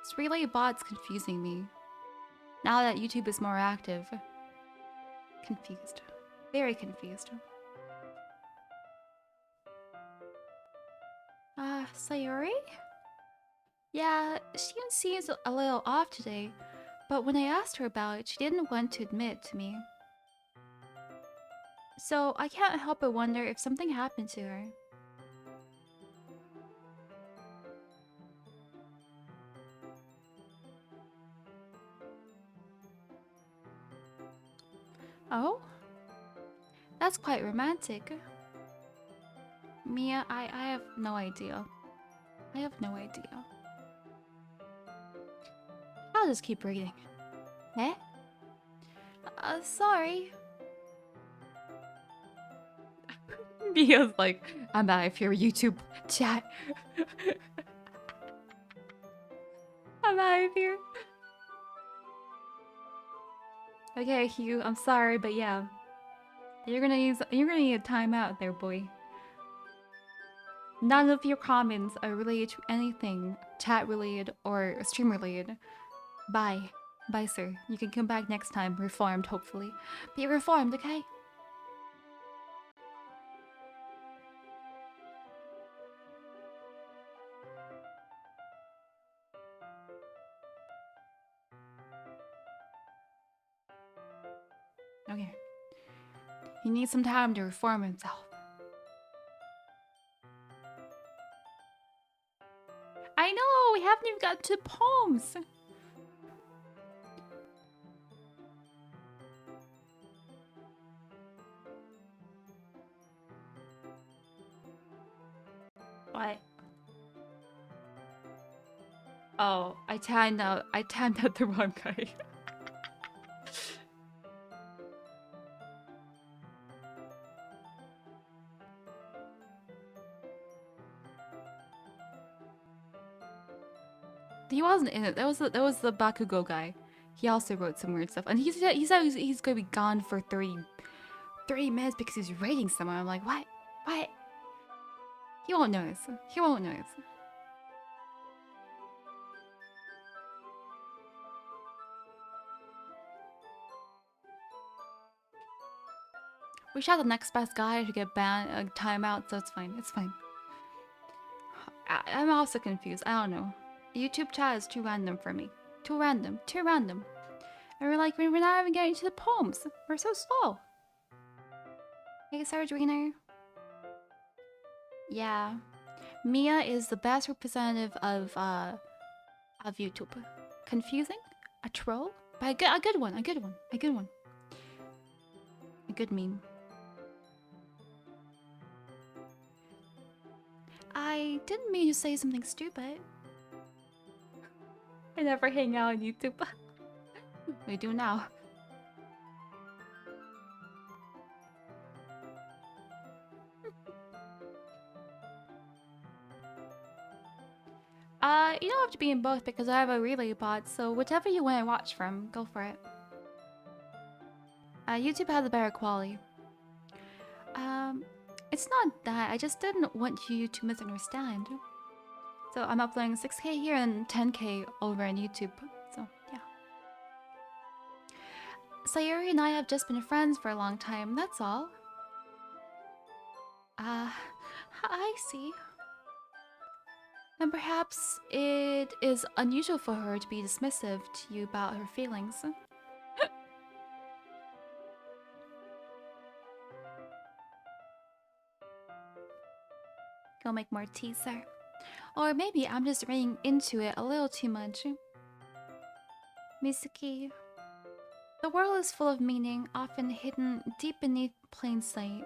This relay bot's confusing me. Now that YouTube is more active. Confused. Very confused. Sayori? Yeah, she seems a little off today, but when I asked her about it, she didn't want to admit to me. So I can't help but wonder if something happened to her. Oh? That's quite romantic. Mia, I have no idea. I have no idea. I'll just keep reading. Eh? Sorry. Mia's like, I'm out of here, YouTube chat. I'm out of here. Okay, Hugh, I'm sorry, but yeah. You're gonna need a timeout there, boy. None of your comments are related to anything chat related or stream related. Bye. Bye, sir. You can come back next time, reformed, hopefully. Be reformed, okay? Okay. He needs some time to reform himself. I know! We haven't even got to poems! What? Oh, I timed out the wrong guy. He wasn't in it. That was the Bakugo guy. He also wrote some weird stuff, and he said he's gonna be gone for 30 minutes because he's raiding someone. I'm like, what? What? He won't notice. He won't notice. We shot the next best guy to get banned, timeout, so it's fine. It's fine. I'm also confused. I don't know. YouTube chat is too random for me. Too random. Too random. And we're like, we're not even getting to the poems. We're so slow. Hey, Sardrina. Yeah. Mia is the best representative of YouTube. Confusing? A troll? But a good one. A good one. A good one. A good meme. I didn't mean to say something stupid. I never hang out on YouTube. We do now. You don't have to be in both because I have a relay bot, so whichever you want to watch from, go for it. YouTube has a better quality. It's not that, I just didn't want you to misunderstand. So I'm uploading 6K here and 10K over on YouTube, so yeah. Sayuri and I have just been friends for a long time, that's all. I see. And perhaps it is unusual for her to be dismissive to you about her feelings. Go make more tea, sir. Or maybe I'm just reading into it a little too much. Mizuki. The world is full of meaning, often hidden deep beneath plain sight.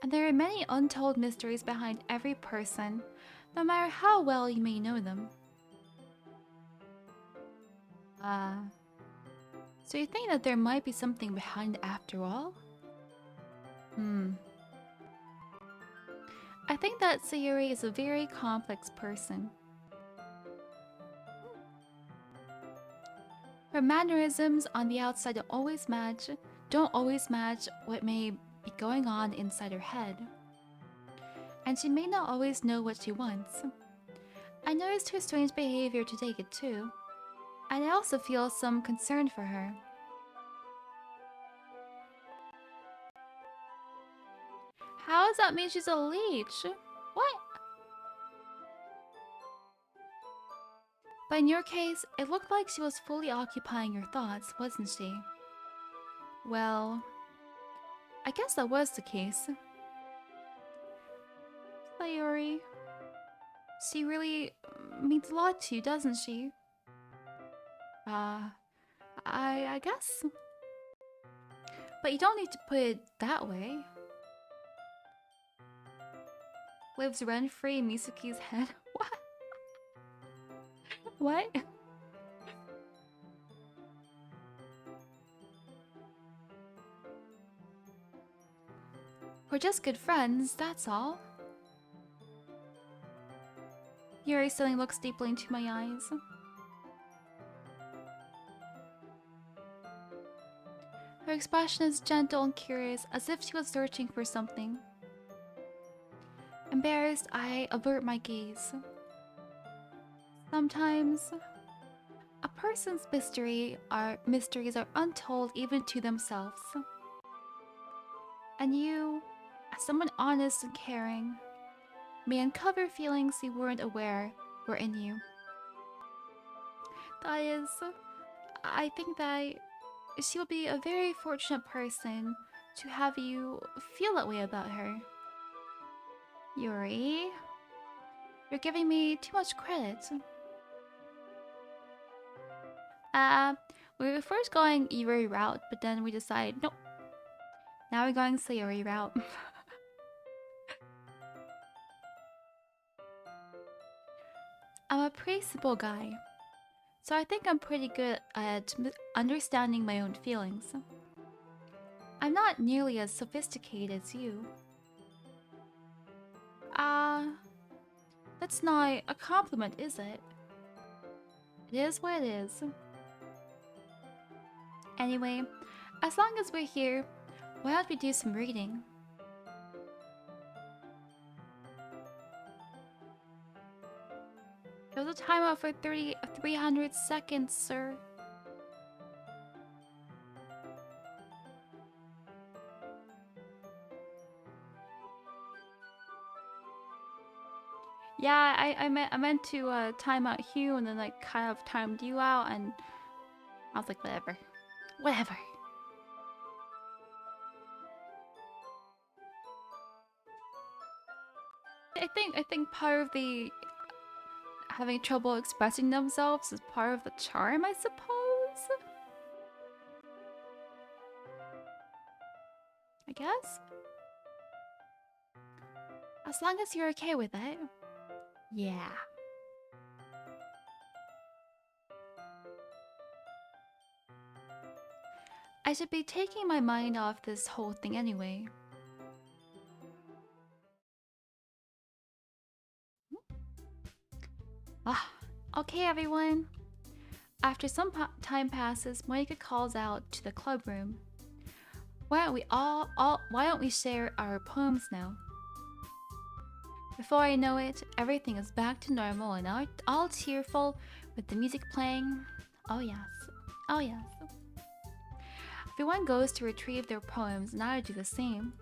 And there are many untold mysteries behind every person, no matter how well you may know them. So you think that there might be something behind after all? I think that Sayuri is a very complex person. Her mannerisms on the outside don't always match what may be going on inside her head. And she may not always know what she wants. I noticed her strange behavior today too, and I also feel some concern for her. How does that mean she's a leech? What? But in your case, it looked like she was fully occupying your thoughts, wasn't she? Well, I guess that was the case. Sayuri, she really means a lot to you, doesn't she? I guess. But you don't need to put it that way. Lives rent-free in Mizuki's head. What? What? We're just good friends, that's all. Yuri suddenly looks deeply into my eyes. Her expression is gentle and curious, as if she was searching for something. Embarrassed, I avert my gaze. Sometimes, a person's mysteries are untold even to themselves. And you, as someone honest and caring, may uncover feelings you weren't aware were in you. That is, I think that she will be a very fortunate person to have you feel that way about her. Yuri, you're giving me too much credit. We were first going Yuri route, but then we decided, nope. Now we're going Sayuri route. I'm a pretty simple guy, so I think I'm pretty good at understanding my own feelings. I'm not nearly as sophisticated as you. That's not a compliment, is it? It is what it is. Anyway, as long as we're here, why don't we do some reading? There's a timeout for 300 seconds, sir. Yeah, I meant to time out Hugh and then like kind of timed you out, and I was like, whatever. Whatever. I think part of the having trouble expressing themselves is part of the charm, I suppose. I guess. As long as you're okay with it. Yeah. I should be taking my mind off this whole thing anyway. Ah, okay everyone. After some time passes, Monika calls out to the club room. Why don't we share our poems now? Before I know it, everything is back to normal and all cheerful with the music playing. Oh yes. Oh yes. Everyone goes to retrieve their poems and I do the same.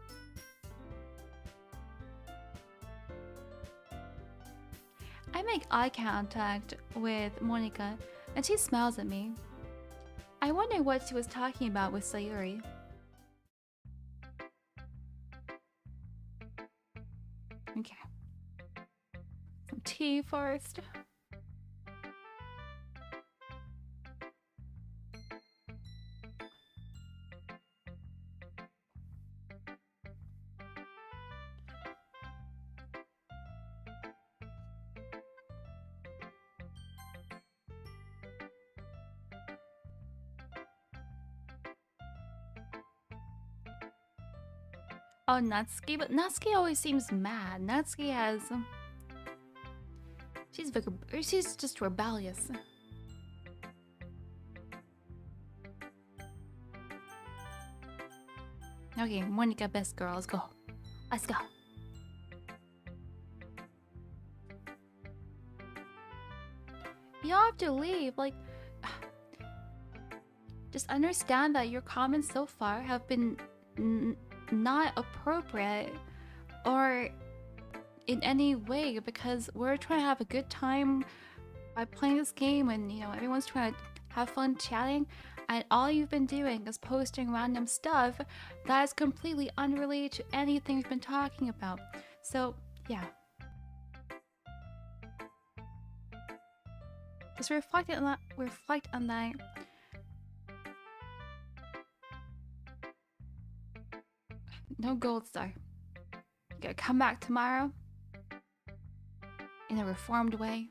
I make eye contact with Monika and she smiles at me. I wonder what she was talking about with Sayuri. Okay. Some tea first. Oh, Natsuki, but Natsuki always seems mad. Natsuki has... She's just rebellious. Okay, Monika, best girl, let's go. Let's go. You don't have to leave, like... Just understand that your comments so far have been not appropriate or in any way, because we're trying to have a good time by playing this game, and you know, everyone's trying to have fun chatting, and all you've been doing is posting random stuff that is completely unrelated to anything we've been talking about. So yeah, just reflect on that. No gold star. You gotta come back tomorrow in a reformed way.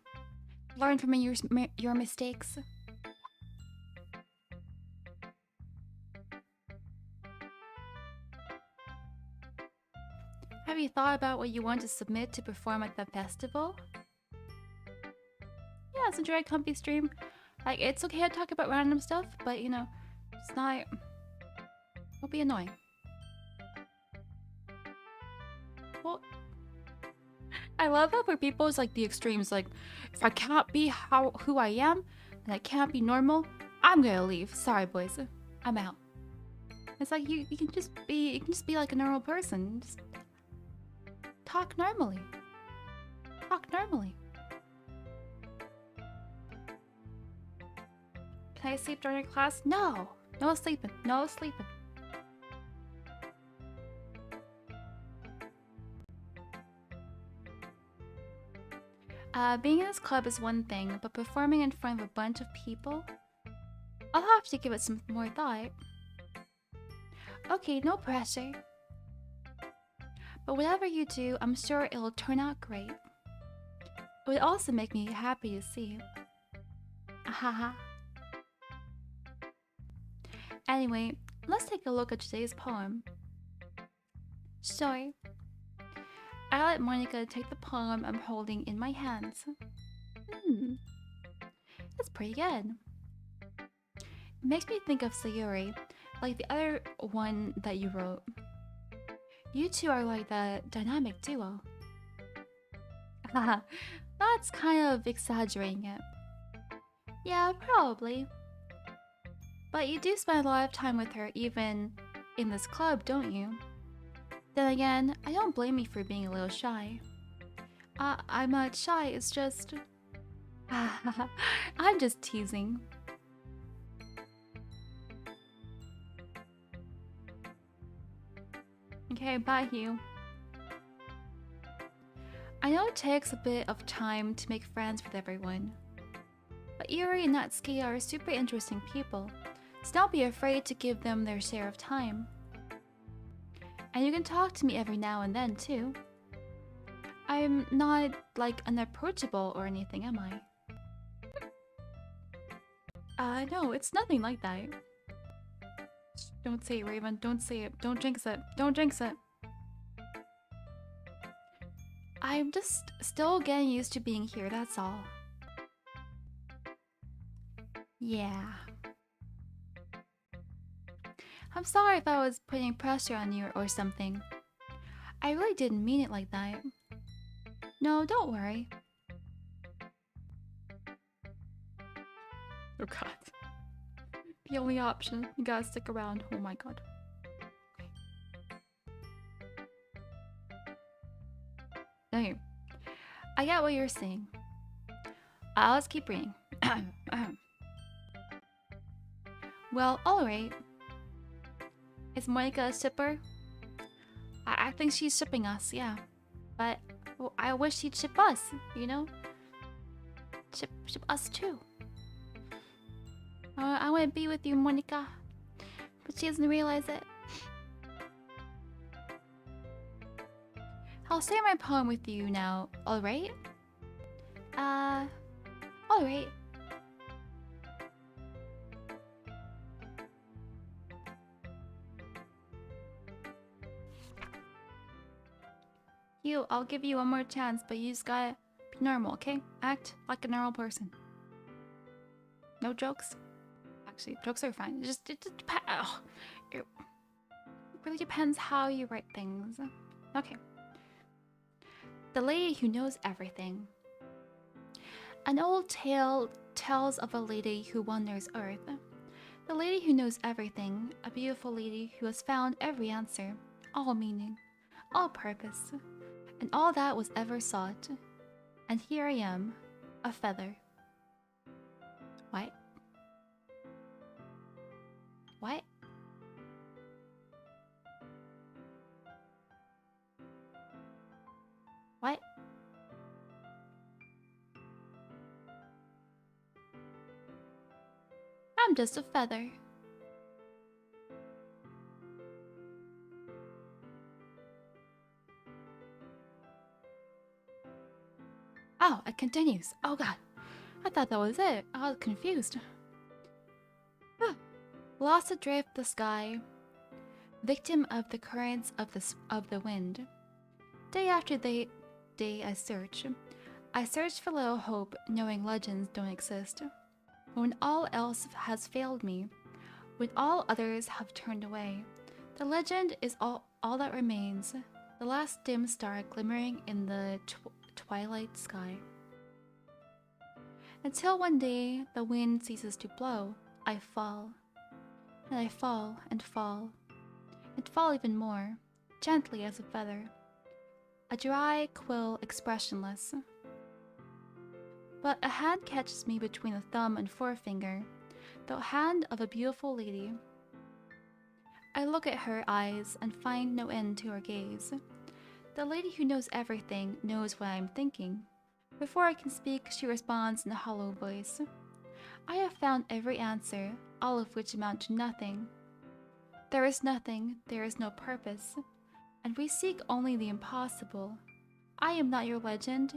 Learn from your mistakes. Have you thought about what you want to submit to perform at the festival? Yeah, it's enjoy a comfy stream. Like, it's okay to talk about random stuff, but you know, it's not... Don't be annoying. Well, I love that for people it's like the extremes, like if I can't be who I am and I can't be normal, I'm gonna leave. Sorry boys, I'm out. It's like you can just be like a normal person. Just talk normally. Talk normally. Can I sleep during class? No. No sleeping. No sleeping. Being in this club is one thing, but performing in front of a bunch of people? I'll have to give it some more thought. Okay, no pressure. But whatever you do, I'm sure it'll turn out great. It would also make me happy to see. Ahaha. Anyway, let's take a look at today's poem. Sure. I let Monika take the poem I'm holding in my hands. That's pretty good. It makes me think of Sayuri, like the other one that you wrote. You two are like the dynamic duo. Haha, that's kind of exaggerating it. Yeah, probably. But you do spend a lot of time with her even in this club, don't you? Then again, I don't blame you for being a little shy. I'm not shy, it's just... I'm just teasing. Okay, bye, Hugh. I know it takes a bit of time to make friends with everyone, but Yuri and Natsuki are super interesting people, so don't be afraid to give them their share of time. And you can talk to me every now and then, too. I'm not, like, unapproachable or anything, am I? No, it's nothing like that. Don't say it, Raven. Don't say it. Don't jinx it. Don't jinx it. I'm just still getting used to being here, that's all. Yeah. I'm sorry if I was putting pressure on you or something. I really didn't mean it like that. No, don't worry. Oh god. The only option. You gotta stick around. Oh my god. Okay. I get what you're saying. Let's keep reading. Well, alright. Is Monica a shipper? I think she's shipping us, yeah. But well, I wish she'd ship us, you know? Ship us too. I want to be with you, Monica. But she doesn't realize it. I'll share my poem with you now, alright? Alright. I'll give you one more chance, but you just gotta be normal, okay? Act like a normal person. No jokes? Actually, jokes are fine. It just depends. It really depends how you write things. Okay. The lady who knows everything. An old tale tells of a lady who wanders Earth. The lady who knows everything, a beautiful lady who has found every answer, all meaning, all purpose, and all that was ever sought. And here I am, a feather. What? What? What? I'm just a feather. Oh, it continues. Oh god. I thought that was it. I was confused. Lost adrift the sky, victim of the currents of the wind. Day after day I search. I search for little hope, knowing legends don't exist. When all else has failed me, when all others have turned away, the legend is all that remains, the last dim star glimmering in the twilight sky. Until one day the wind ceases to blow, I fall. And I fall and fall, and fall even more, gently as a feather, a dry quill expressionless. But a hand catches me between the thumb and forefinger, the hand of a beautiful lady. I look at her eyes and find no end to her gaze. The lady who knows everything knows what I am thinking. Before I can speak, she responds in a hollow voice. I have found every answer, all of which amount to nothing. There is nothing, there is no purpose, and we seek only the impossible. I am not your legend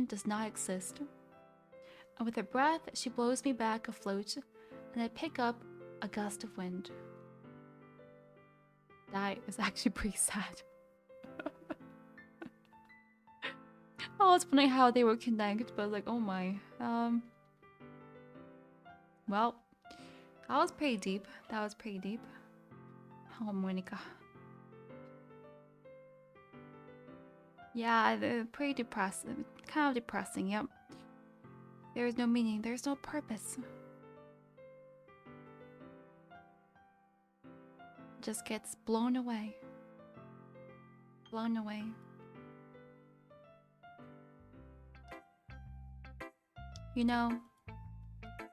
does not exist. And with a breath, she blows me back afloat, and I pick up a gust of wind. That is actually pretty sad. Oh, it's funny how they were connected, but like, oh my. Well, that was pretty deep. That was pretty deep. Oh, Monica. Yeah, they're pretty depressing. Kind of depressing, yep. There is no meaning, there's no purpose. Just gets blown away. Blown away. You know,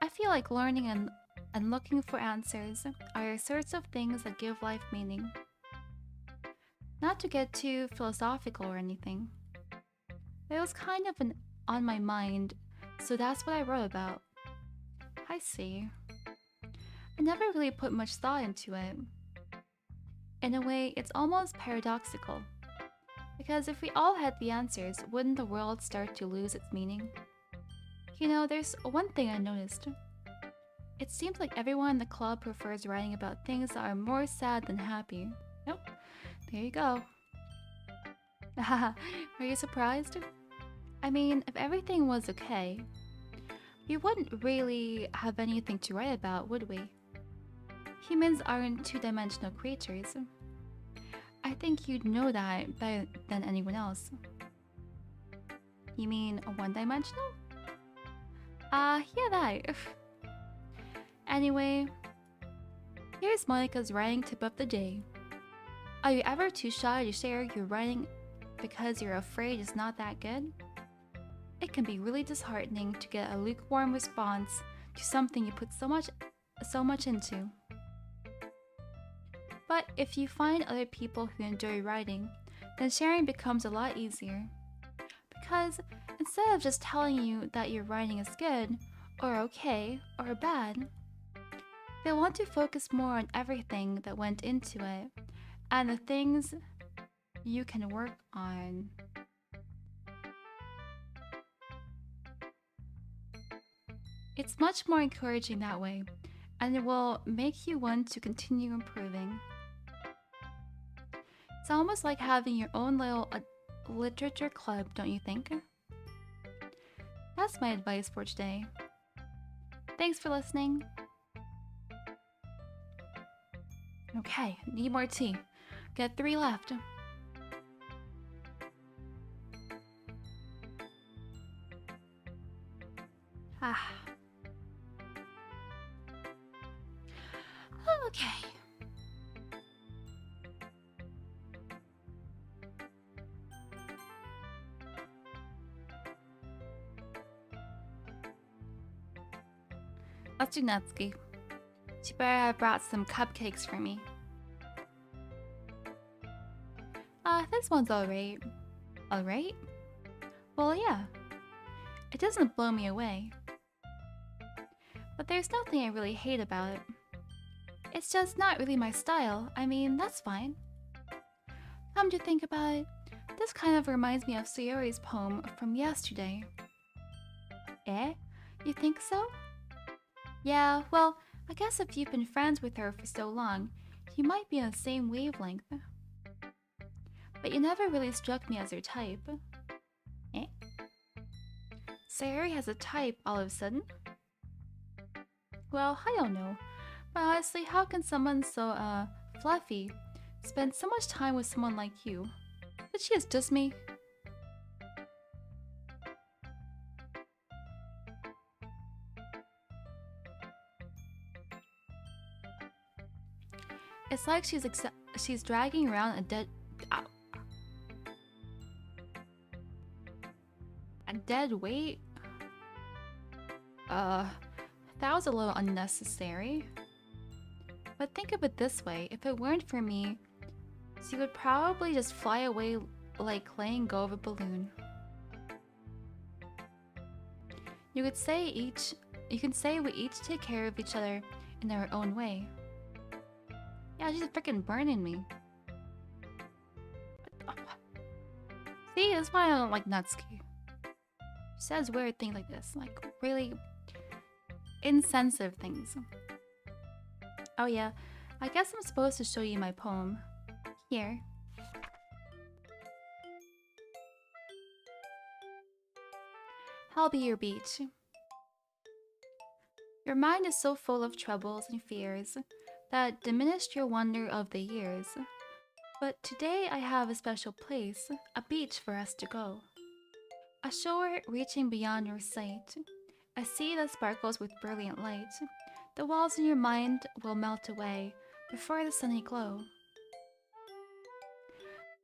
I feel like learning and looking for answers are sorts of things that give life meaning. Not to get too philosophical or anything. It was kind of on my mind, so that's what I wrote about. I see. I never really put much thought into it. In a way, it's almost paradoxical. Because if we all had the answers, wouldn't the world start to lose its meaning? You know, there's one thing I noticed. It seems like everyone in the club prefers writing about things that are more sad than happy. Nope. There you go. Are you surprised? I mean, if everything was okay, we wouldn't really have anything to write about, would we? Humans aren't two-dimensional creatures. I think you'd know that better than anyone else. You mean one-dimensional? Yeah, that. Anyway, here's Monica's writing tip of the day. Are you ever too shy to share your writing because you're afraid it's not that good? It can be really disheartening to get a lukewarm response to something you put so much into. But if you find other people who enjoy writing, then sharing becomes a lot easier. Because instead of just telling you that your writing is good, or okay, or bad, they want to focus more on everything that went into it, and the things you can work on. It's much more encouraging that way, and it will make you want to continue improving. It's almost like having your own little literature club, don't you think? That's my advice for today. Thanks for listening. Okay, need more tea. Got 3 left. Ah. Okay. Let's do Natsuki. She better have brought some cupcakes for me. This one's alright. Alright? Well, yeah. It doesn't blow me away. But there's nothing I really hate about it. It's just not really my style. I mean, that's fine. Come to think about it, this kind of reminds me of Sayori's poem from yesterday. Eh? You think so? Yeah, well, I guess if you've been friends with her for so long, you might be on the same wavelength. But you never really struck me as her type. Eh? Sayori has a type all of a sudden? Well, I don't know. But honestly, how can someone so, fluffy spend so much time with someone like you? Did she just me? It's like she's dragging around a dead weight? That was a little unnecessary. But think of it this way, if it weren't for me, she would probably just fly away like letting go of a balloon. You can say we each take care of each other in our own way. Yeah, she's freaking burning me. See, that's why I don't like Natsuki. She says weird things like this, like really insensitive things. Oh yeah, I guess I'm supposed to show you my poem. Here. I'll be your beach. Your mind is so full of troubles and fears that diminished your wonder of the years. But today I have a special place, a beach for us to go. A shore reaching beyond your sight. A sea that sparkles with brilliant light. The walls in your mind will melt away before the sunny glow.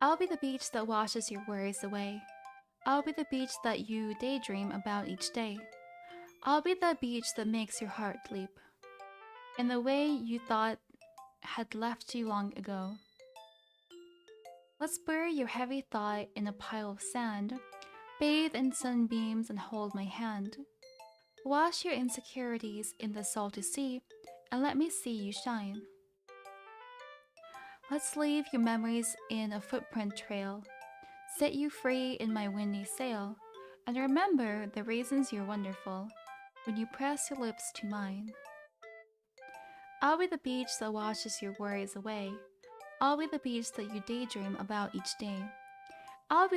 I'll be the beach that washes your worries away. I'll be the beach that you daydream about each day. I'll be the beach that makes your heart leap in the way you thought had left you long ago. Let's bury your heavy thought in a pile of sand, bathe in sunbeams and hold my hand. Wash your insecurities in the salty sea and let me see you shine. Let's leave your memories in a footprint trail, set you free in my windy sail, and remember the reasons you're wonderful when you press your lips to mine. I'll be the beach that washes your worries away. I'll be the beach that you daydream about each day. I'll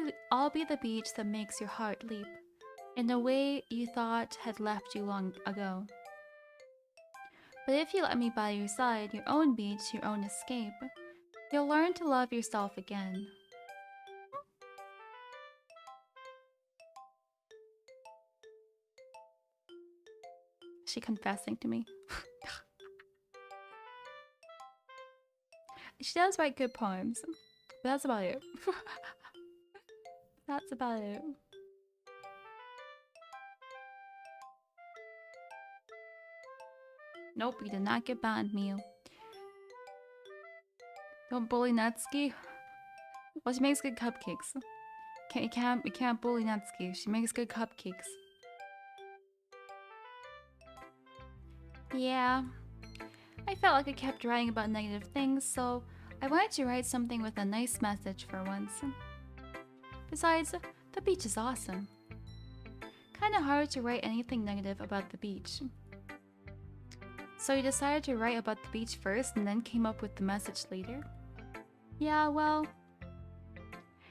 be the beach that makes your heart leap in a way you thought had left you long ago. But if you let me by your side, your own beach, your own escape, you'll learn to love yourself again. Is she confessing to me? She does write good poems. But that's about it. That's about it. Nope, you did not get banned, Mew. Don't bully Natsuki. Well, she makes good cupcakes. You can't bully Natsuki. She makes good cupcakes. Yeah. I felt like I kept writing about negative things, so I wanted to write something with a nice message for once. Besides, the beach is awesome. Kinda hard to write anything negative about the beach. So you decided to write about the beach first and then came up with the message later? Yeah, well,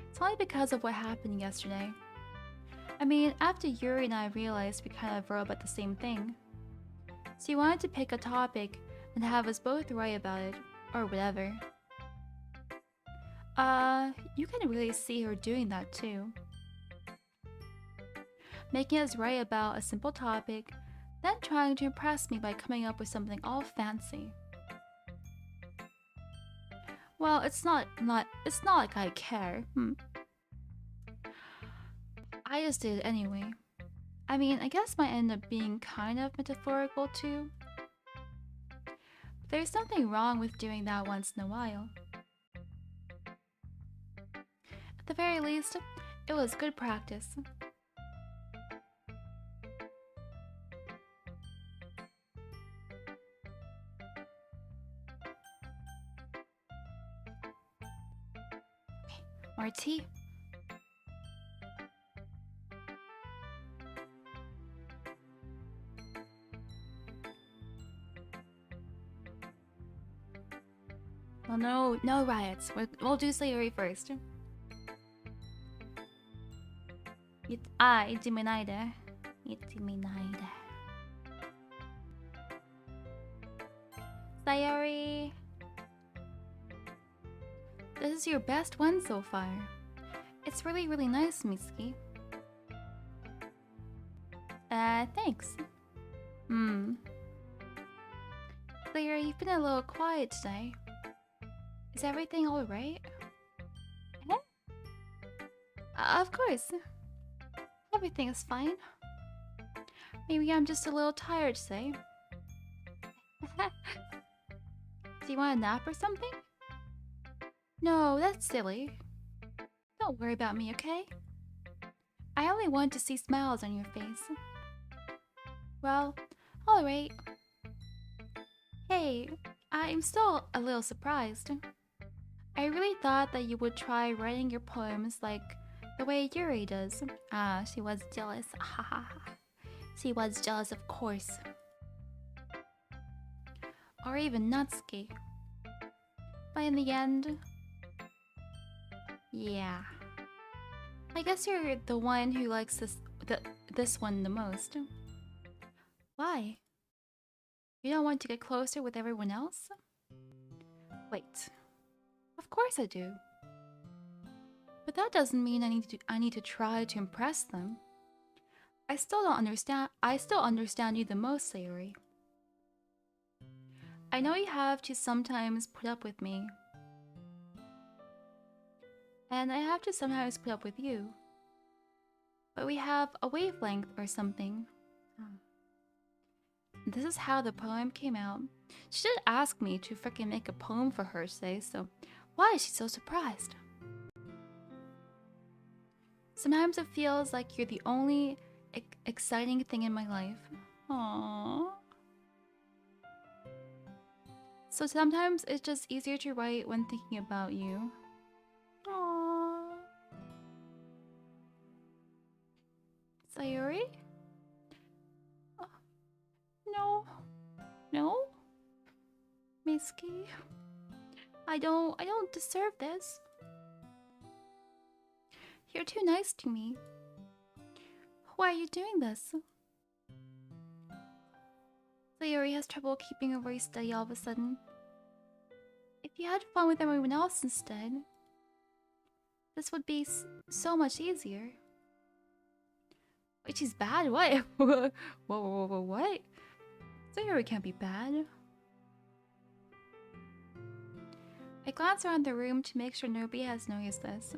it's only because of what happened yesterday. I mean, after Yuri and I realized we kind of wrote about the same thing. So you wanted to pick a topic and have us both write about it, or whatever. You can really see her doing that too. Making us write about a simple topic, then trying to impress me by coming up with something all fancy. Well, it's not like I care. I just did it anyway. I mean, I guess might end up being kind of metaphorical too. But there's nothing wrong with doing that once in a while. At the very least, it was good practice. More tea? Well, no riots. We'll do slavery first. 言ってみないで。言ってみないで。Sayori. This is your best one so far. It's really, really nice, Mizuki. Thanks. Sayori, you've been a little quiet today. Is everything alright? Of course. Everything is fine. Maybe I'm just a little tired today. Do you want a nap or something? No, that's silly. Don't worry about me, okay? I only want to see smiles on your face. Well, alright. Hey, I'm still a little surprised. I really thought that you would try writing your poems like the way Yuri does. She was jealous. She was jealous, of course. Or even Natsuki. But in the end, yeah. I guess you're the one who likes this one the most. Why? You don't want to get closer with everyone else? Wait. Of course I do. But that doesn't mean I need to try to impress them. I still understand you the most, Sayori. I know you have to sometimes put up with me. And I have to sometimes put up with you. But we have a wavelength or something. This is how the poem came out. She did ask me to frickin' make a poem for her today, so why is she so surprised? Sometimes it feels like you're the only exciting thing in my life. Aww. So sometimes it's just easier to write when thinking about you. Aww. Sayori? No. No? Mizuki? I don't deserve this. You're too nice to me. Why are you doing this? Sayori has trouble keeping her voice steady all of a sudden. If you had fun with everyone else instead, this would be so much easier. Wait, she's bad? What? Whoa, what? Sayori can't be bad. I glance around the room to make sure nobody has noticed this.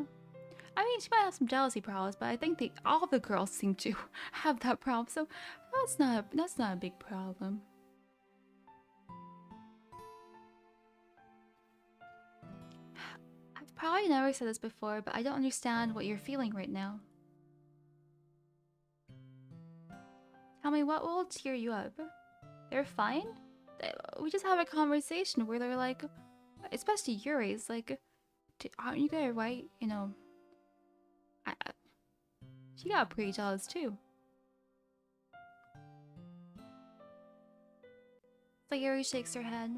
I mean, she might have some jealousy problems, but I think all the girls seem to have that problem, so that's not a big problem. I've probably never said this before, but I don't understand what you're feeling right now. Tell me, what will cheer you up? They're fine? We just have a conversation where they're like, especially Yuri's, like, aren't you gonna write, you know... she got pretty jealous too. Sayori shakes her head.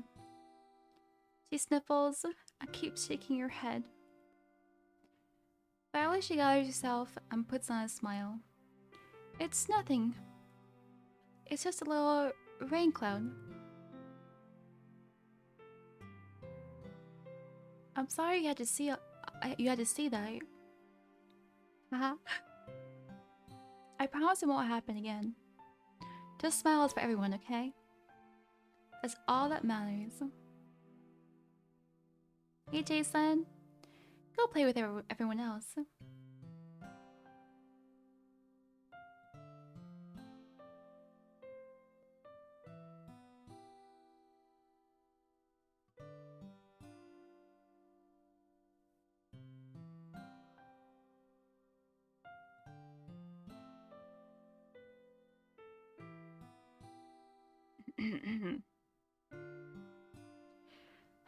She sniffles and keeps shaking her head. Finally, she gathers herself and puts on a smile. It's nothing. It's just a little rain cloud. I'm sorry you had to see that. Haha. I promise it won't happen again. Just smiles for everyone, okay? That's all that matters. Hey, Jason. Go play with everyone else.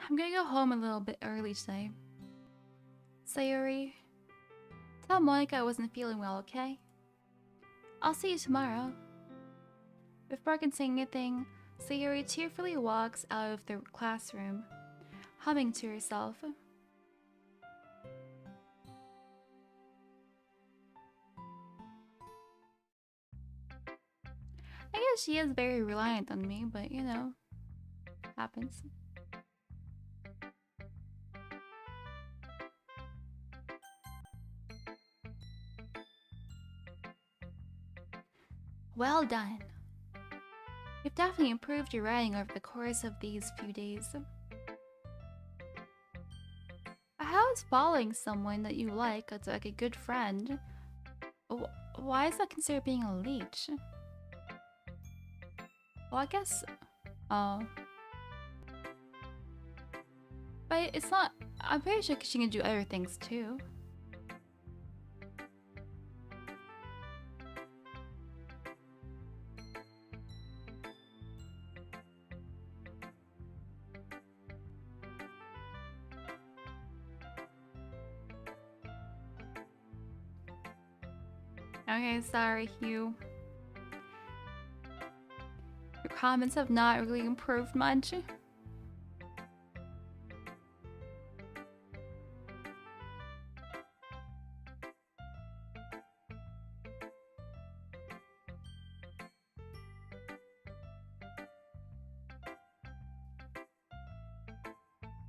I'm gonna go home a little bit early today. Sayori, tell Monica I wasn't feeling well, okay? I'll see you tomorrow. Before I can say anything, Sayori cheerfully walks out of the classroom, humming to herself. I guess she is very reliant on me, but you know, happens. Well done. You've definitely improved your writing over the course of these few days. How is following someone that you like as like a good friend? Why is that considered being a leech? Well, I guess... Oh. But it's not... I'm pretty sure she can do other things too. Okay, sorry, Hugh. Your comments have not really improved much.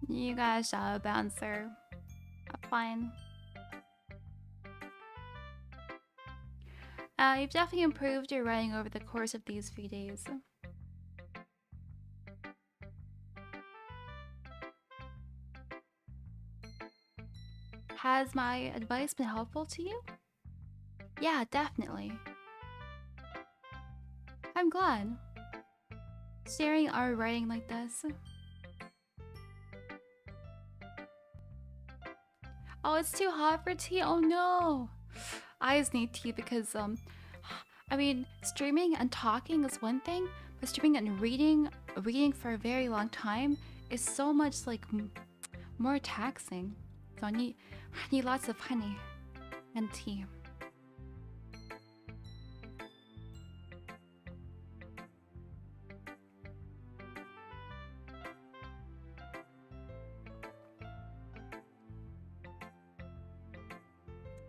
You got a shadow bouncer. Fine. You've definitely improved your writing over the course of these few days. Has my advice been helpful to you? Yeah, definitely. I'm glad. Sharing our writing like this. Oh, it's too hot for tea? Oh no! I just need tea because, I mean, streaming and talking is one thing, but streaming and reading for a very long time is so much, like, more taxing. So I need lots of honey and tea.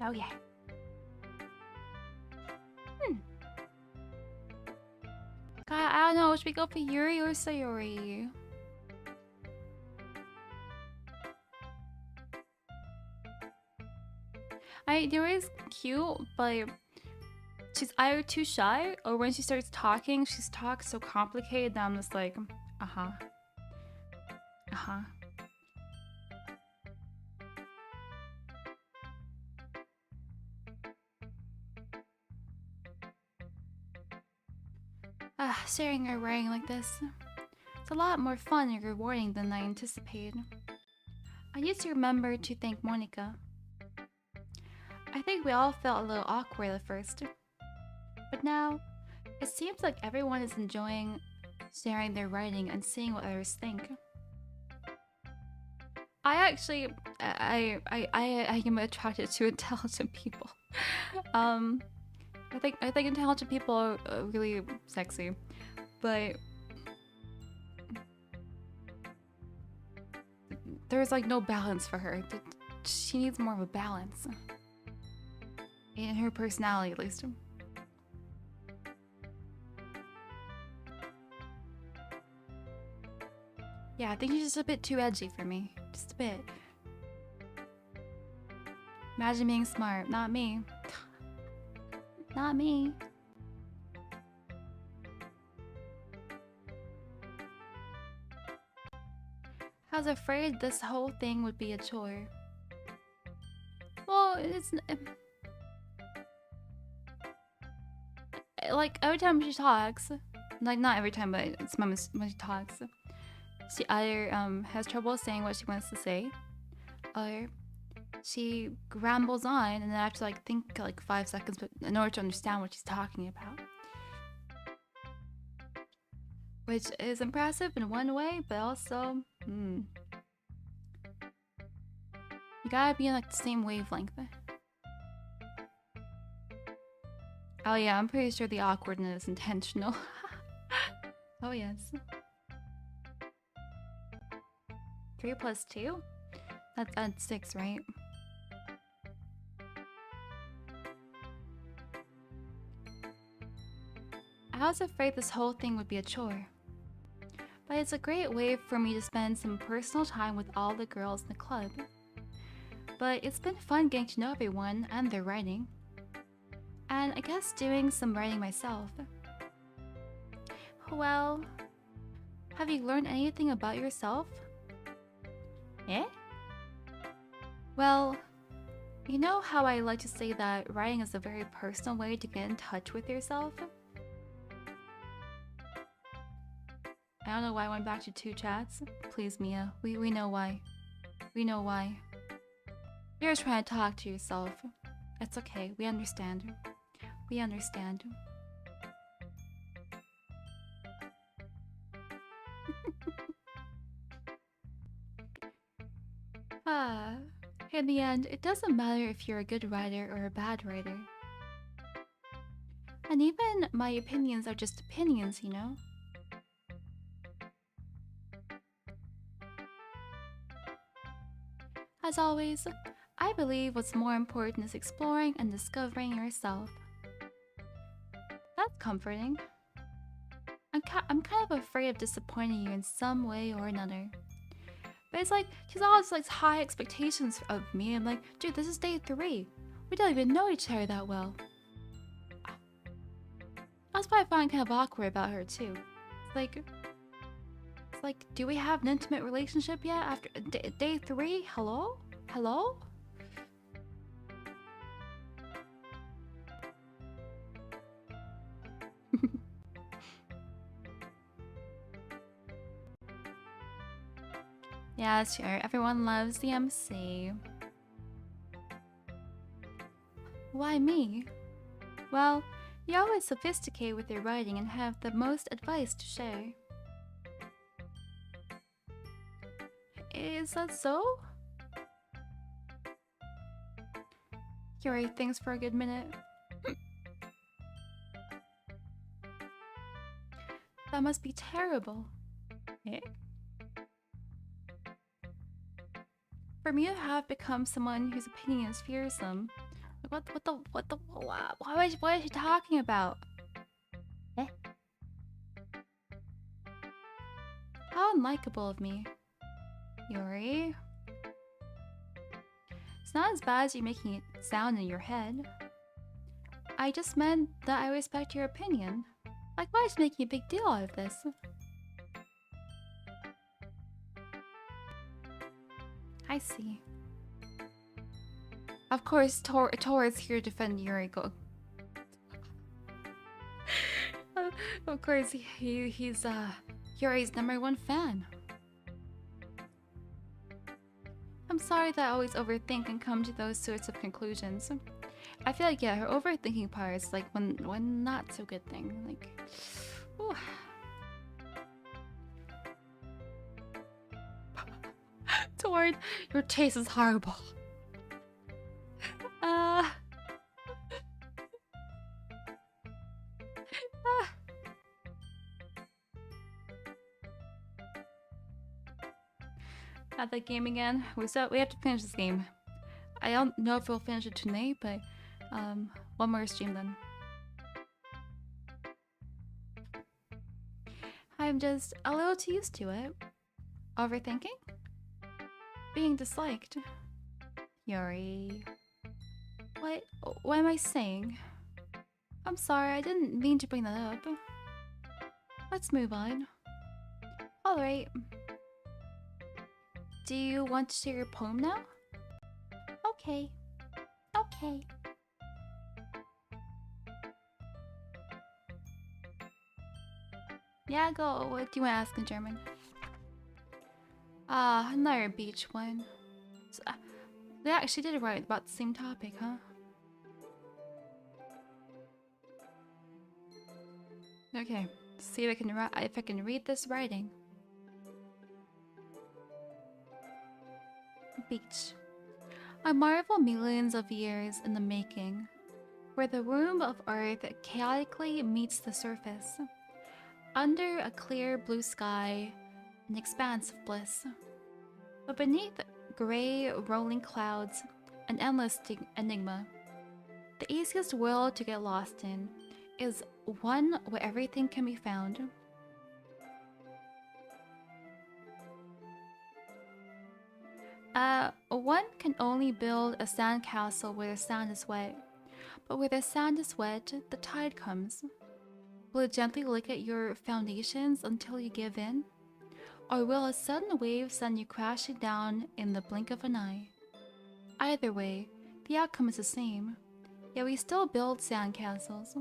Oh yeah. God, I don't know. Should we go for Yuri or Sayori? Yuri's cute, but she's either too shy or when she starts talking, she talks so complicated that I'm just like, uh-huh. Uh-huh. Sharing or writing like this. It's a lot more fun and rewarding than I anticipated. I used to remember to thank Monica. I think we all felt a little awkward at first. But now, it seems like everyone is enjoying sharing their writing and seeing what others think. I actually, I am attracted to intelligent people. I think intelligent people are really sexy, but there's like no balance for her. She needs more of a balance in her personality, at least. Yeah, I think she's just a bit too edgy for me. Just a bit. Imagine being smart. Not me. Not me. I was afraid this whole thing would be a chore. Well, it's... like, every time she talks... Like, not every time, but it's when she talks... She either has trouble saying what she wants to say, or she rambles on, and then I have to like think like 5 seconds in order to understand what she's talking about. Which is impressive in one way, but also, you gotta be in like the same wavelength. Oh yeah, I'm pretty sure the awkwardness is intentional. Oh yes. 3 plus 2? That's 6, right? I was afraid this whole thing would be a chore. But it's a great way for me to spend some personal time with all the girls in the club. But it's been fun getting to know everyone and their writing. And I guess doing some writing myself. Well, have you learned anything about yourself? Eh? Well, you know how I like to say that writing is a very personal way to get in touch with yourself? I don't know why I went back to 2 chats. Please, Mia, we know why. We know why. You're trying to talk to yourself. It's okay, we understand. We understand. In the end, it doesn't matter if you're a good writer or a bad writer. And even my opinions are just opinions, you know? As always, I believe what's more important is exploring and discovering yourself. That's comforting. I'm kind of afraid of disappointing you in some way or another. But it's like, she's always like high expectations of me. I'm like, dude, this is day 3. We don't even know each other that well. That's what I find kind of awkward about her too. It's like, do we have an intimate relationship yet after day 3? Hello? Hello? Yeah, sure. Everyone loves the MC. Why me? Well, you're always sophisticated with your writing and have the most advice to share. Is that so? Yuri thinks for a good minute. That must be terrible. Eh? For me to have become someone whose opinion is fearsome. What is she talking about? Eh? How unlikable of me. Yuri. It's not as bad as you're making it sound in your head. I just meant that I respect your opinion. Like, why is she making a big deal out of this? I see. Of course, Tor is here to defend Yuri. Of course, he's Yuri's #1 fan. I'm sorry that I always overthink and come to those sorts of conclusions. I feel like, yeah, her overthinking part is like one not so good thing. Like, ooh. Tord, your taste is horrible. At that game again. We have to finish this game. I don't know if we'll finish it tonight, but one more stream then. I'm just a little too used to it. Overthinking? Being disliked. Yuri. What am I saying? I'm sorry, I didn't mean to bring that up. Let's move on. Alright. Do you want to share your poem now? Okay. Okay. Yeah, go. What do you want to ask in German? Ah, another beach one. So, they actually did write about the same topic, huh? Okay, see if I can read this writing. Beach. I marvel millions of years in the making, where the womb of Earth chaotically meets the surface. Under a clear blue sky, an expanse of bliss. But beneath gray rolling clouds, an endless enigma. The easiest world to get lost in is one where everything can be found. One can only build a sandcastle where the sand is wet. But where the sand is wet, the tide comes. Will it gently lick at your foundations until you give in? Or will a sudden wave send you crashing down in the blink of an eye? Either way, the outcome is the same. Yet we still build sandcastles.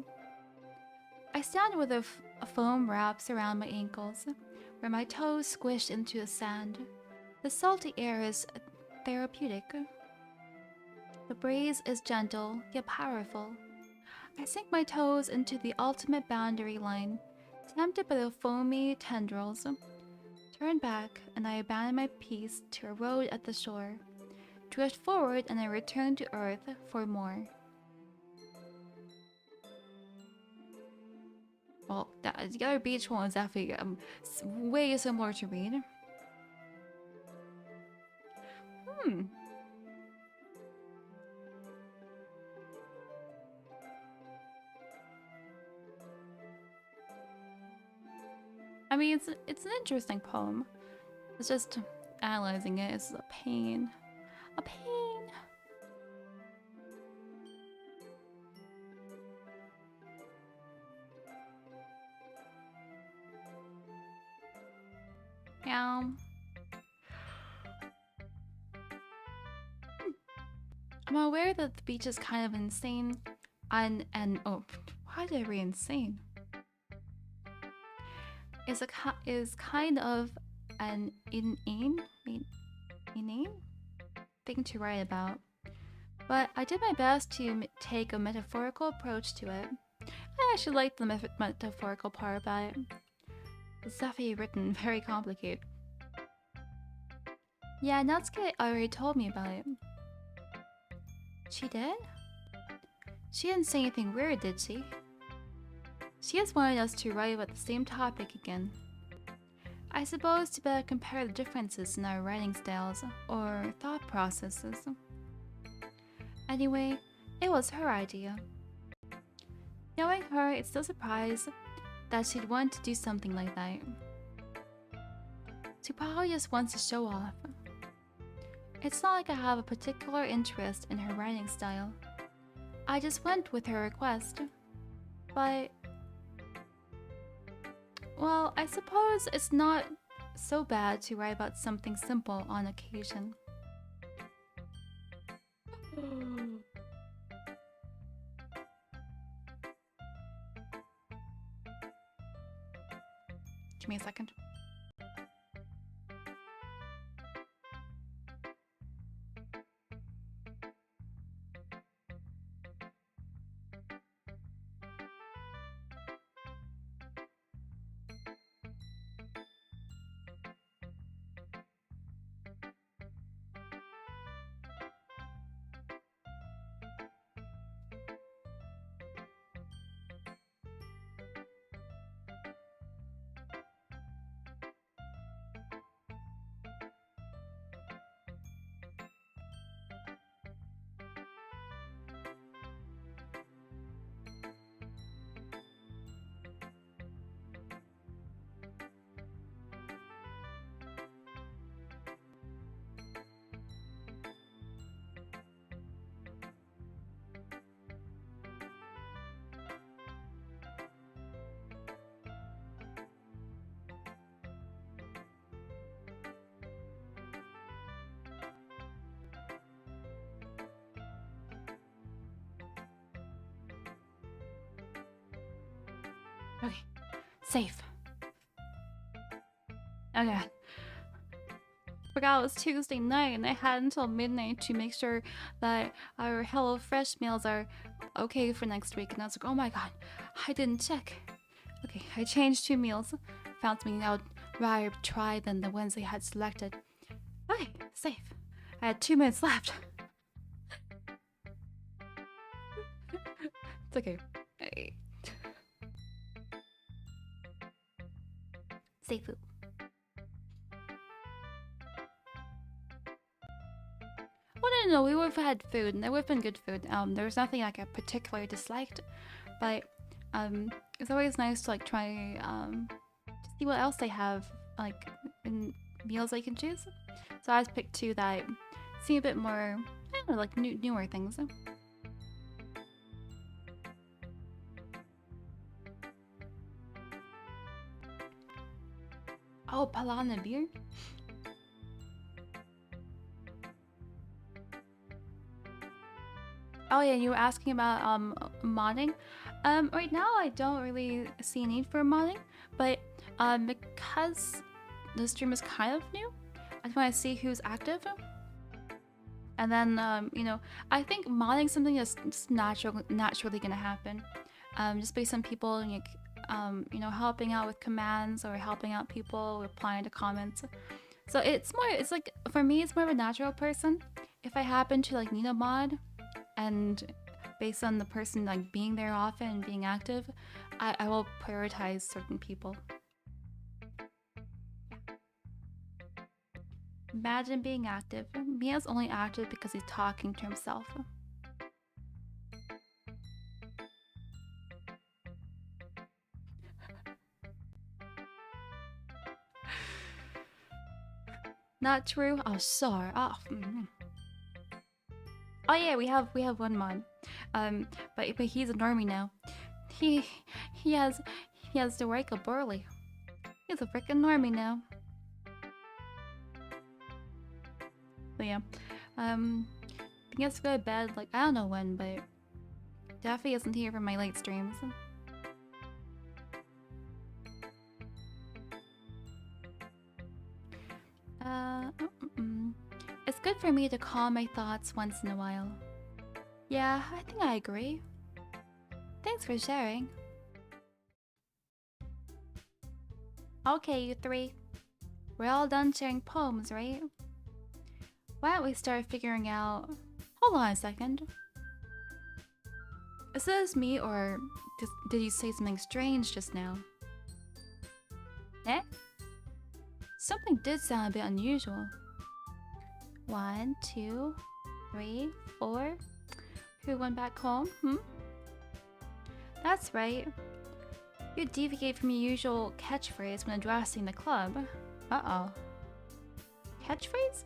I stand with a foam wraps around my ankles, where my toes squish into the sand. The salty air is therapeutic. The breeze is gentle, yet powerful. I sink my toes into the ultimate boundary line, tempted by the foamy tendrils. Turn back, and I abandon my piece to erode at the shore. Drift forward, and I return to Earth for more. Well, the other beach one is definitely way similar to read. I mean, it's an interesting poem. It's just analyzing it is a pain. A pain. Yeah. I'm aware that the beach is kind of insane, and oh, why did I read insane? Is kind of an inane thing to write about. But I did my best to take a metaphorical approach to it. I actually like the metaphorical part about it. It's definitely written very complicated. Yeah, Natsuki already told me about it. She did? She didn't say anything weird, did she? She just wanted us to write about the same topic again. I suppose to better compare the differences in our writing styles or thought processes. Anyway, it was her idea. Knowing her, it's no surprise that she'd want to do something like that. She probably just wants to show off. It's not like I have a particular interest in her writing style. I just went with her request. But, well, I suppose it's not so bad to write about something simple on occasion. Give me a second. Okay, safe. Okay. Forgot it was Tuesday night and I had until midnight to make sure that our HelloFresh meals are okay for next week. And I was like, oh my god, I didn't check. Okay, I changed 2 meals. Found something I would rather try than the ones I had selected. Okay, safe. I had 2 minutes left. It's okay. Safe food. Well, no, we would have had food, and it would have been good food. There was nothing like I particularly disliked, but it's always nice to like try to see what else they have like in meals I can choose. So I just picked 2 that seem a bit more, I don't know, like newer things. Oh, Palana beer. Oh yeah, you were asking about modding. Right now I don't really see a need for modding, but because the stream is kind of new, I just want to see who's active. And then you know, I think modding is something that's just naturally gonna happen. Just based on people like you know, helping out with commands or helping out people, replying to comments. So it's like for me it's more of a natural person. If I happen to like need a mod, and based on the person like being there often and being active, I will prioritize certain people. Imagine being active. Mia's only active because he's talking to himself. Not true? Oh, sorry. Oh, oh yeah, we have one mod. But he's a normie now. He he has he has to wake up early. He's a freaking normie now. But yeah, he has to go to bed like I don't know when, but Daffy isn't here for my late streams. It's good for me to calm my thoughts once in a while. Yeah, I think I agree. Thanks for sharing. Okay, you three. We're all done sharing poems, right? Why don't we start figuring out... Hold on a second. Is this me or did you say something strange just now? Eh? Something did sound a bit unusual. 1, 2, 3, 4. Who went back home? That's right. You deviate from your usual catchphrase when addressing the club. Uh-oh. Catchphrase?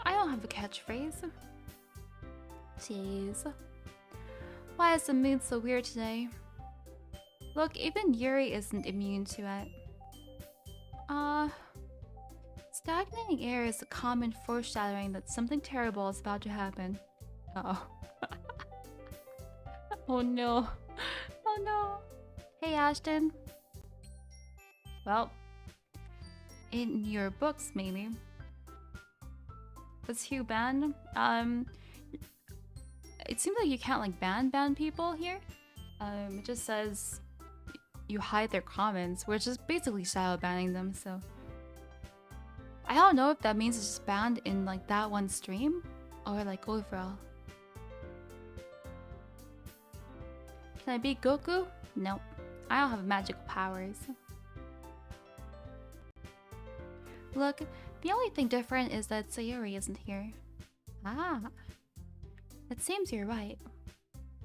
I don't have a catchphrase. Jeez. Why is the mood so weird today? Look, even Yuri isn't immune to it. Stagnating air is a common foreshadowing that something terrible is about to happen. Uh-oh. Oh no. Oh no. Hey Ashton. Well, in your books maybe. Was Hugh banned? It seems like you can't like ban people here. It just says you hide their comments, which is basically shadow banning them, so I don't know if that means it's just banned in like that one stream or like overall. Can I beat Goku? Nope. I don't have magical powers. Look, the only thing different is that Sayuri isn't here. Ah. It seems you're right.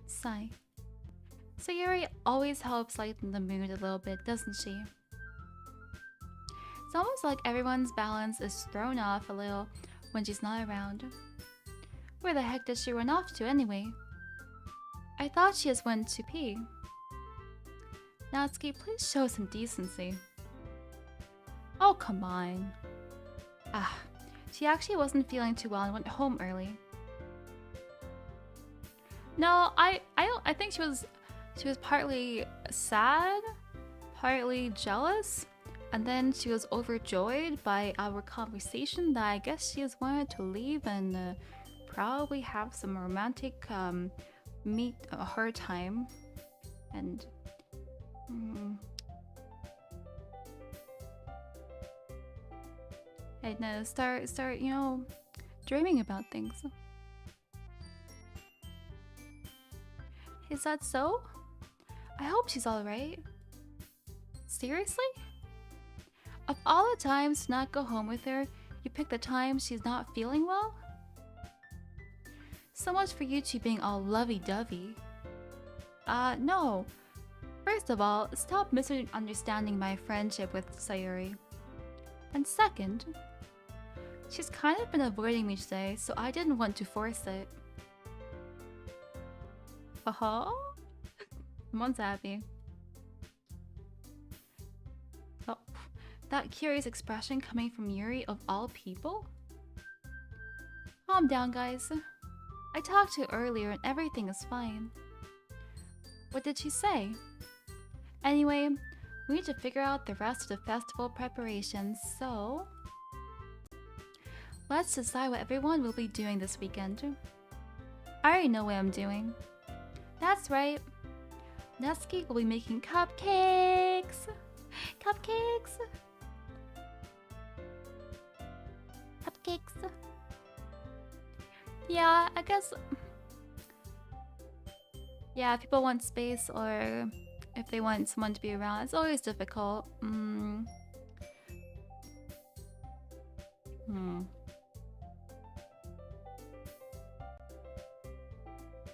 Sigh. Sayuri always helps lighten the mood a little bit, doesn't she? It's almost like everyone's balance is thrown off a little when she's not around. Where the heck did she run off to anyway? I thought she just went to pee. Natsuki, please show some decency. Oh, come on. Ah, she actually wasn't feeling too well and went home early. No, I think she was partly sad, partly jealous, and then she was overjoyed by our conversation that I guess she just wanted to leave and probably have some romantic meet her time and and start you know dreaming about things. Is that so? I hope she's alright. Seriously? Of all the times to not go home with her, you pick the time she's not feeling well? So much for you two being all lovey-dovey. No. First of all, stop misunderstanding my friendship with Sayuri. And second, she's kind of been avoiding me today, so I didn't want to force it. Someone's happy. Oh, that curious expression coming from Yuri of all people? Calm down, guys. I talked to her earlier and everything is fine. What did she say? Anyway, we need to figure out the rest of the festival preparations, so... let's decide what everyone will be doing this weekend. I already know what I'm doing. That's right. Natsuki will be making cupcakes! Cupcakes! Cupcakes! Yeah, I guess... yeah, if people want space or if they want someone to be around, it's always difficult.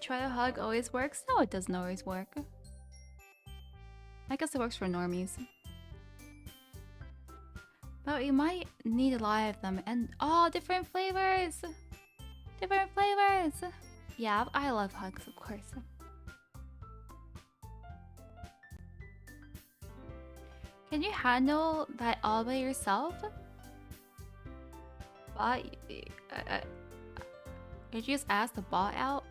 Try a hug always works? No, it doesn't always work. I guess it works for normies. But we might need a lot of them, and all different flavors! Different flavors! Yeah, I love hugs, of course. Can you handle that all by yourself? Bot, did you just ask the bot out?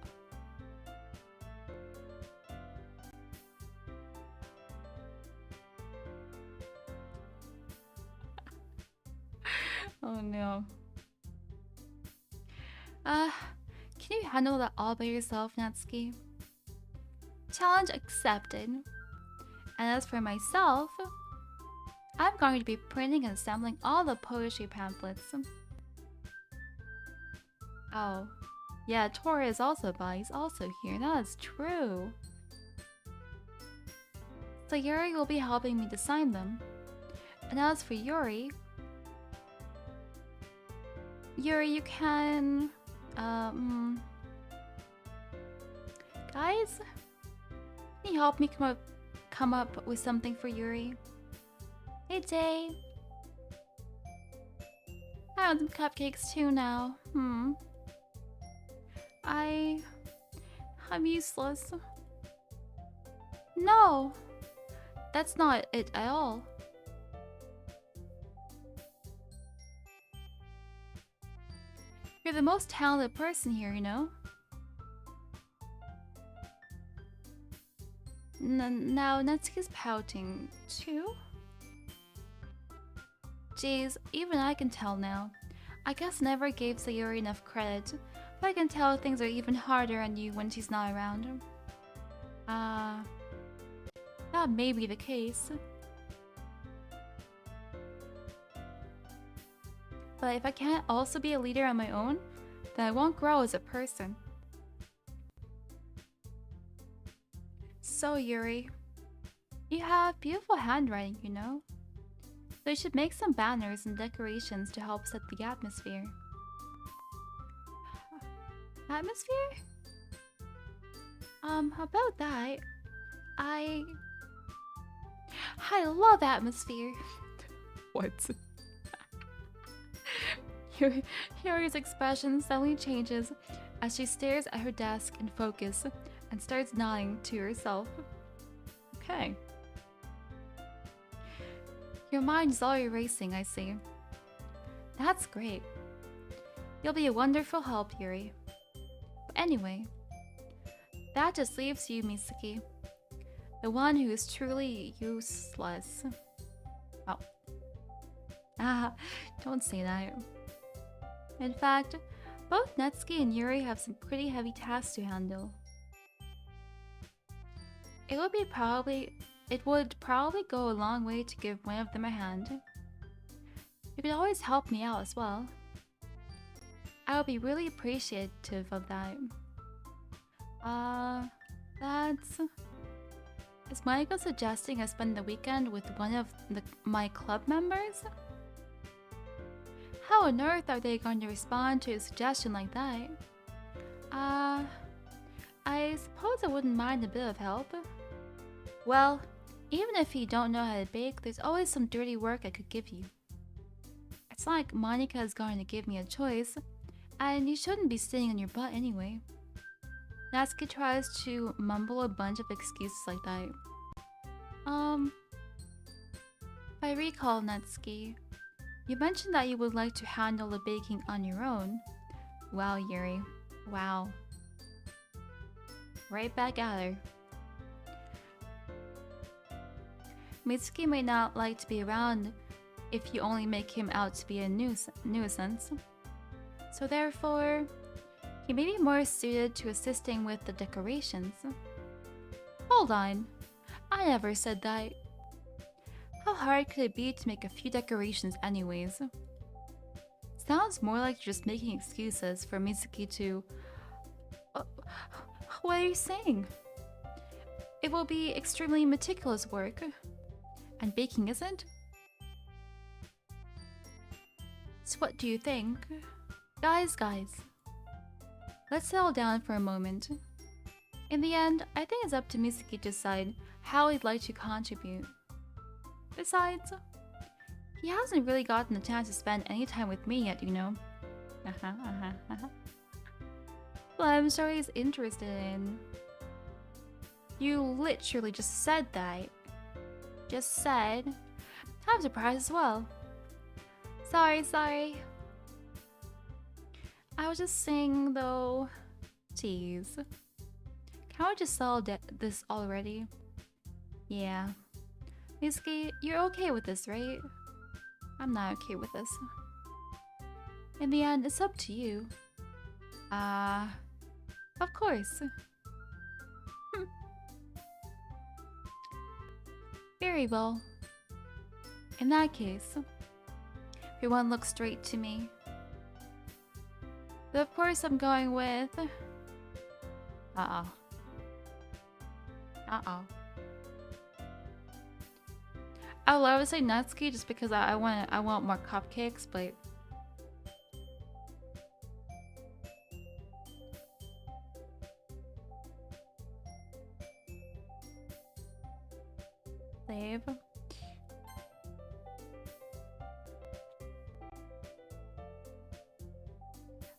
Oh no. Can you handle that all by yourself, Natsuki? Challenge accepted. And as for myself, I'm going to be printing and assembling all the poetry pamphlets. Oh. Yeah, Tora is also by. He's also here. That is true. So Yuri will be helping me design them. And as for Yuri, you can... Guys? Can you help me come up with something for Yuri? Hey, Day. I want some cupcakes too now. I'm useless. No! That's not it at all. You're the most talented person here, you know? Now Natsuki's pouting too? Jeez, even I can tell now. I guess I never gave Sayuri enough credit, but I can tell things are even harder on you when she's not around. That may be the case. But if I can't also be a leader on my own, then I won't grow as a person. So Yuri, you have beautiful handwriting, you know? So you should make some banners and decorations to help set the atmosphere. Atmosphere? About that, I love atmosphere. What? Yuri's expression suddenly changes as she stares at her desk in focus and starts nodding to herself. Okay. Your mind is already racing, I see. That's great. You'll be a wonderful help, Yuri. But anyway, that just leaves you, Mizuki. The one who is truly useless. Oh. Don't say that. In fact, both Natsuki and Yuri have some pretty heavy tasks to handle. It would probably go a long way to give one of them a hand. You could always help me out as well. I would be really appreciative of that. Is Michael suggesting I spend the weekend with one of my club members? How on earth are they going to respond to a suggestion like that? I suppose I wouldn't mind a bit of help. Well, even if you don't know how to bake, there's always some dirty work I could give you. It's not like Monica is going to give me a choice, and you shouldn't be sitting on your butt anyway. Natsuki tries to mumble a bunch of excuses like that. If I recall, Natsuki, you mentioned that you would like to handle the baking on your own. Wow, Yuri. Wow. Right back at her. Mizuki may not like to be around if you only make him out to be a nuisance. So therefore, he may be more suited to assisting with the decorations. Hold on. I never said that. How hard could it be to make a few decorations anyways? Sounds more like you're just making excuses for Mizuki to... what are you saying? It will be extremely meticulous work. And baking isn't? So what do you think? Guys. Let's settle down for a moment. In the end, I think it's up to Mizuki to decide how he'd like to contribute. Besides, He hasn't really gotten the chance to spend any time with me yet, you know. Well, I'm sure he's interested in. You literally just said that. Just said. I'm surprised as well. Sorry. I was just saying though. Jeez. Can we just solve this already? Yeah. Mizuki, you're okay with this, right? I'm not okay with this. In the end, it's up to you. Of course. Very well. In that case, everyone looks straight to me. But of course I'm going with... Uh-oh. I would love to say Natsuki just because I want more cupcakes, but... Save.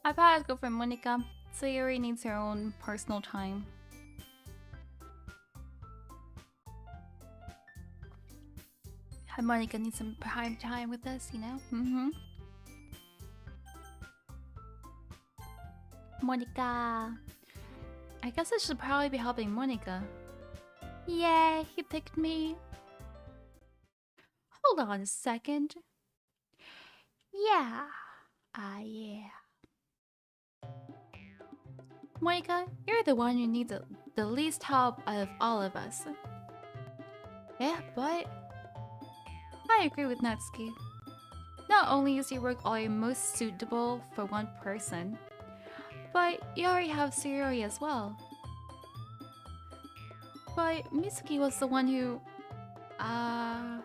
I've had to go for Monica. Sayuri needs her own personal time. Monica needs some prime time with us, you know? Monica. I guess I should probably be helping Monica. Yay, he picked me. Hold on a second. Yeah. Yeah. Monica, you're the one who needs the least help out of all of us. Yeah, but... I agree with Natsuki. Not only is your work already most suitable for one person, but you already have Sayuri as well. But Mizuki was the one who... That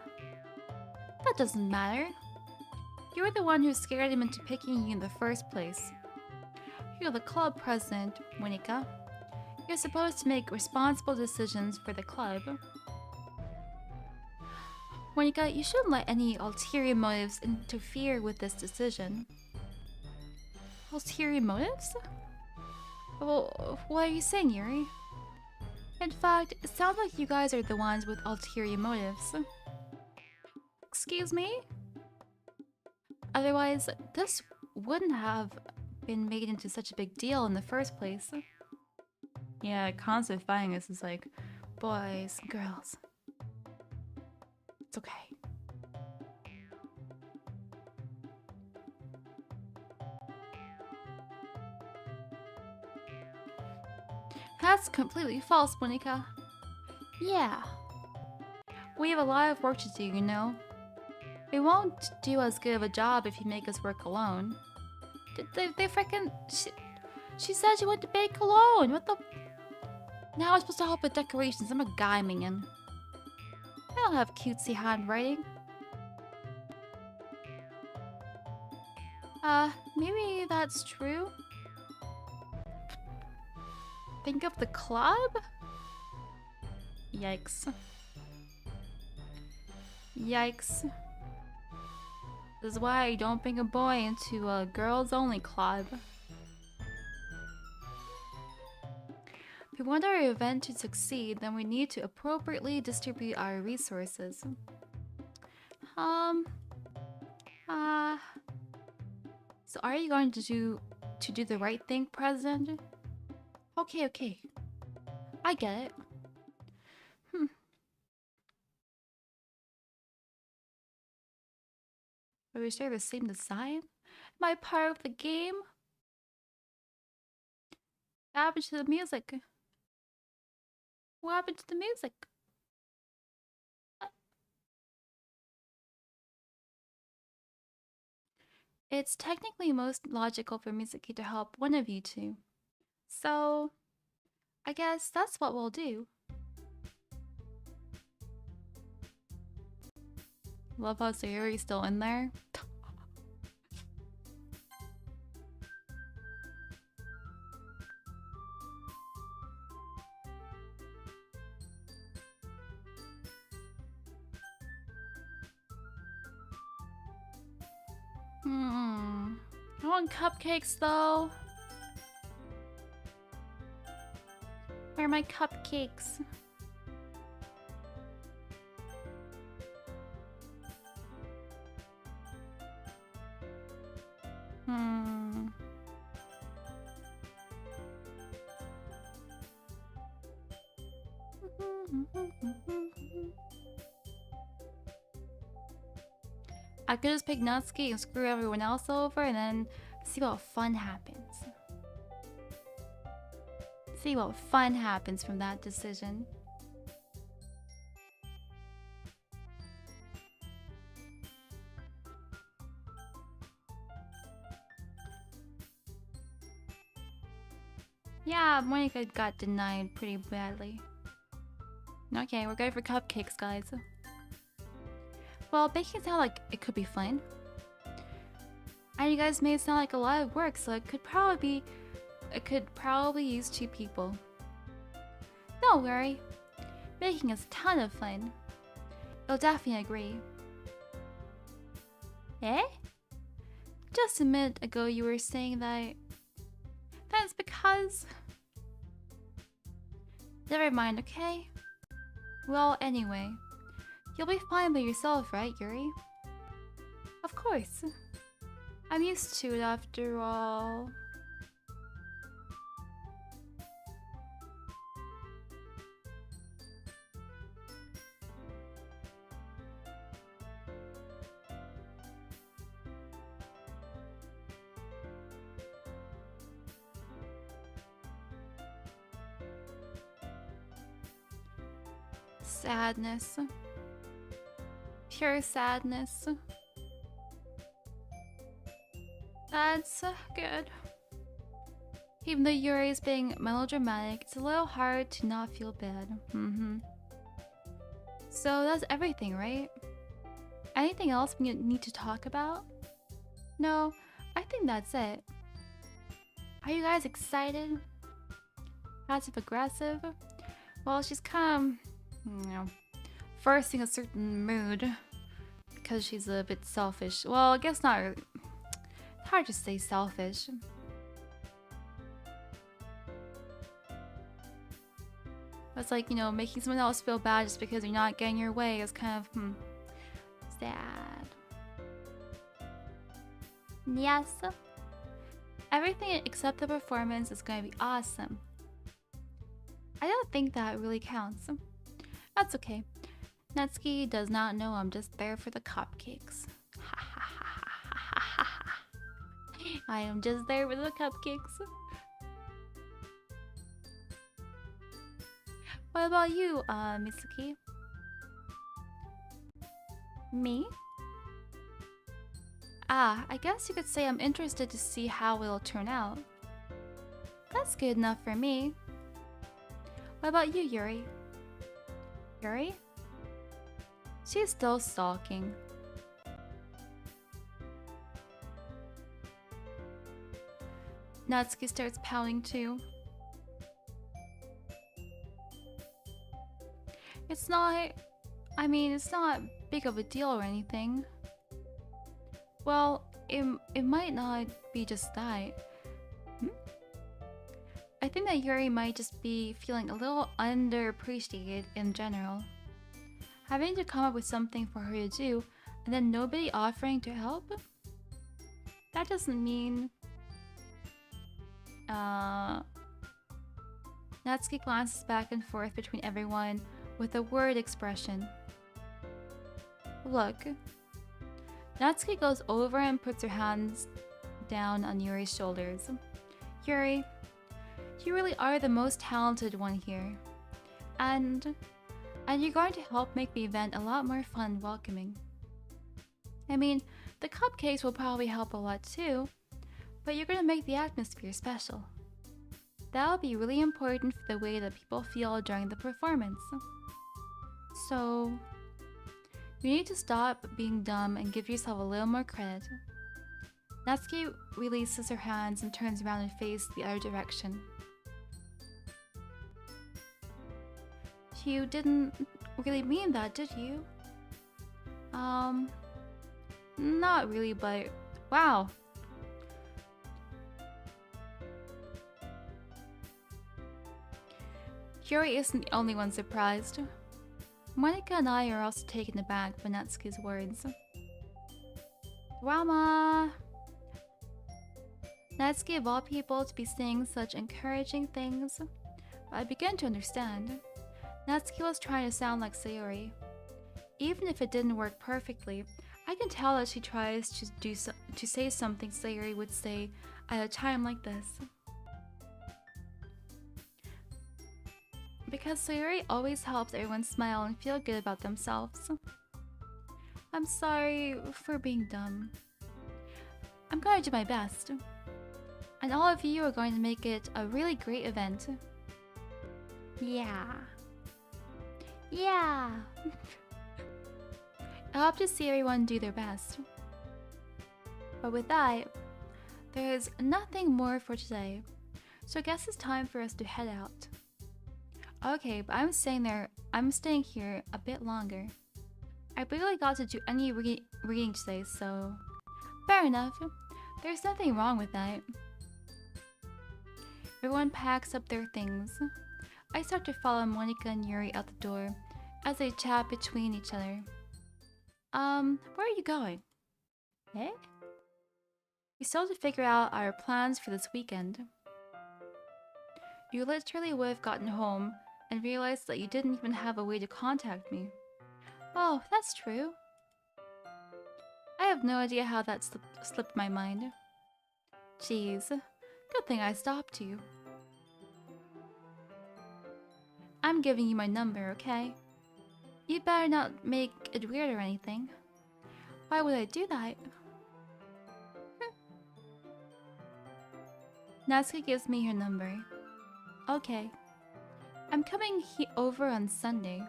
doesn't matter. You're the one who scared him into picking you in the first place. You're the club president, Monica. You're supposed to make responsible decisions for the club. Monica, you shouldn't let any ulterior motives interfere with this decision. Ulterior motives? Well, what are you saying, Yuri? In fact, it sounds like you guys are the ones with ulterior motives. Excuse me? Otherwise, this wouldn't have been made into such a big deal in the first place. Yeah, constant fighting us is like, boys, girls. It's okay. That's completely false, Monica. Yeah. We have a lot of work to do, you know? We won't do as good of a job if you make us work alone. They freaking... She said she wanted to bake alone! What the... Now I'm supposed to help with decorations. I'm a guy, man. I don't have cutesy handwriting. Maybe that's true? Think of the club? Yikes. Yikes. This is why I don't bring a boy into a girls-only club. If we want our event to succeed, then we need to appropriately distribute our resources. So are you going to do the right thing, President? Okay. I get it. Are we share the same design? Am I part of the game? What happened to the music? What happened to the music? It's technically most logical for Mizuki to help one of you two. So, I guess that's what we'll do. Love how Sayuri's still in there. I want cupcakes though. Where are my cupcakes? I could just pick Natsuki and screw everyone else over and then see what fun happens. See what fun happens from that decision. Yeah, Monica got denied pretty badly. Okay, we're going for cupcakes, guys. Well, baking sounds like it could be fun. And you guys made it sound like a lot of work, so it could probably use 2 people. Don't worry. Baking is a ton of fun. You'll definitely agree. Eh? Just a minute ago you were saying that... That's because... Never mind, okay? Well, anyway. You'll be fine by yourself, right, Yuri? Of course. I'm used to it after all. Sadness. Pure sadness. That's good. Even though Yuri is being melodramatic, it's a little hard to not feel bad. So that's everything, right? Anything else we need to talk about? No, I think that's it. Are you guys excited? Passive aggressive? Well, she's kind of, you know, forcing a certain mood because she's a bit selfish. Well, I guess not really. It's hard to say selfish. But it's like, you know, making someone else feel bad just because you're not getting your way is kind of, sad. Yes. Everything except the performance is going to be awesome. I don't think that really counts. That's okay. Natsuki does not know I'm just there for the cupcakes. I am just there for the cupcakes. What about you, Mizuki? Me? Ah, I guess you could say I'm interested to see how it'll turn out. That's good enough for me. What about you, Yuri? Yuri? She's still stalking. Natsuki starts pouting too. It's not big of a deal or anything. Well, it might not be just that. I think that Yuri might just be feeling a little underappreciated in general. Having to come up with something for her to do, and then nobody offering to help? That doesn't mean... Natsuki glances back and forth between everyone with a worried expression. Look. Natsuki goes over and puts her hands down on Yuri's shoulders. Yuri, you really are the most talented one here. And you're going to help make the event a lot more fun and welcoming. I mean, the cupcakes will probably help a lot too, but you're going to make the atmosphere special. That'll be really important for the way that people feel during the performance. So, you need to stop being dumb and give yourself a little more credit. Natsuki releases her hands and turns around and faces the other direction. You didn't really mean that, did you? Not really, but Wow. Yuri isn't the only one surprised. Monica and I are also taken aback by Natsuki's words. Drama! Natsuki of all people to be saying such encouraging things. But I begin to understand. Natsuki was trying to sound like Sayori. Even if it didn't work perfectly, I can tell that she tries to say something Sayori would say at a time like this. Because Sayori always helps everyone smile and feel good about themselves. I'm sorry for being dumb. I'm going to do my best. And all of you are going to make it a really great event. Yeah. Yeah. I hope to see everyone do their best. But with that, there is nothing more for today. So I guess it's time for us to head out. Okay, but I'm staying here a bit longer. I barely got to do any reading today, so fair enough. There's nothing wrong with that. Everyone packs up their things. I start to follow Monica and Yuri out the door as they chat between each other. Where are you going? Eh? We still have to figure out our plans for this weekend. You literally would have gotten home and realized that you didn't even have a way to contact me. Oh, that's true. I have no idea how that slipped my mind. Jeez, good thing I stopped you. I'm giving you my number, okay? You better not make it weird or anything. Why would I do that? Natsuki gives me her number. Okay. I'm coming over on Sunday.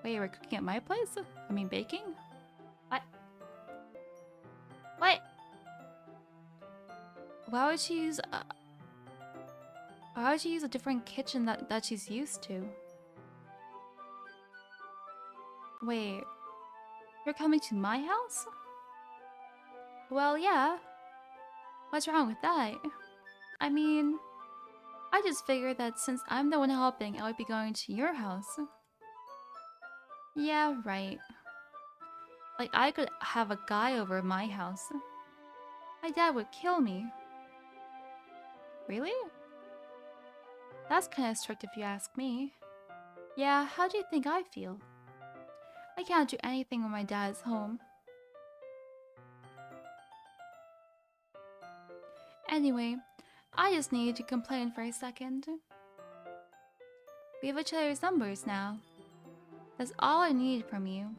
Wait, we're cooking at my place? I mean baking? What? What? Why would she use a different kitchen that she's used to? Wait, you're coming to my house? Well, yeah. What's wrong with that? I mean, I just figured that since I'm the one helping, I would be going to your house. Yeah, right. Like, I could have a guy over at my house. My dad would kill me. Really? That's kinda strict if you ask me. Yeah, how do you think I feel? I can't do anything when my dad is home. Anyway, I just needed to complain for a second. We have each other's numbers now. That's all I need from you.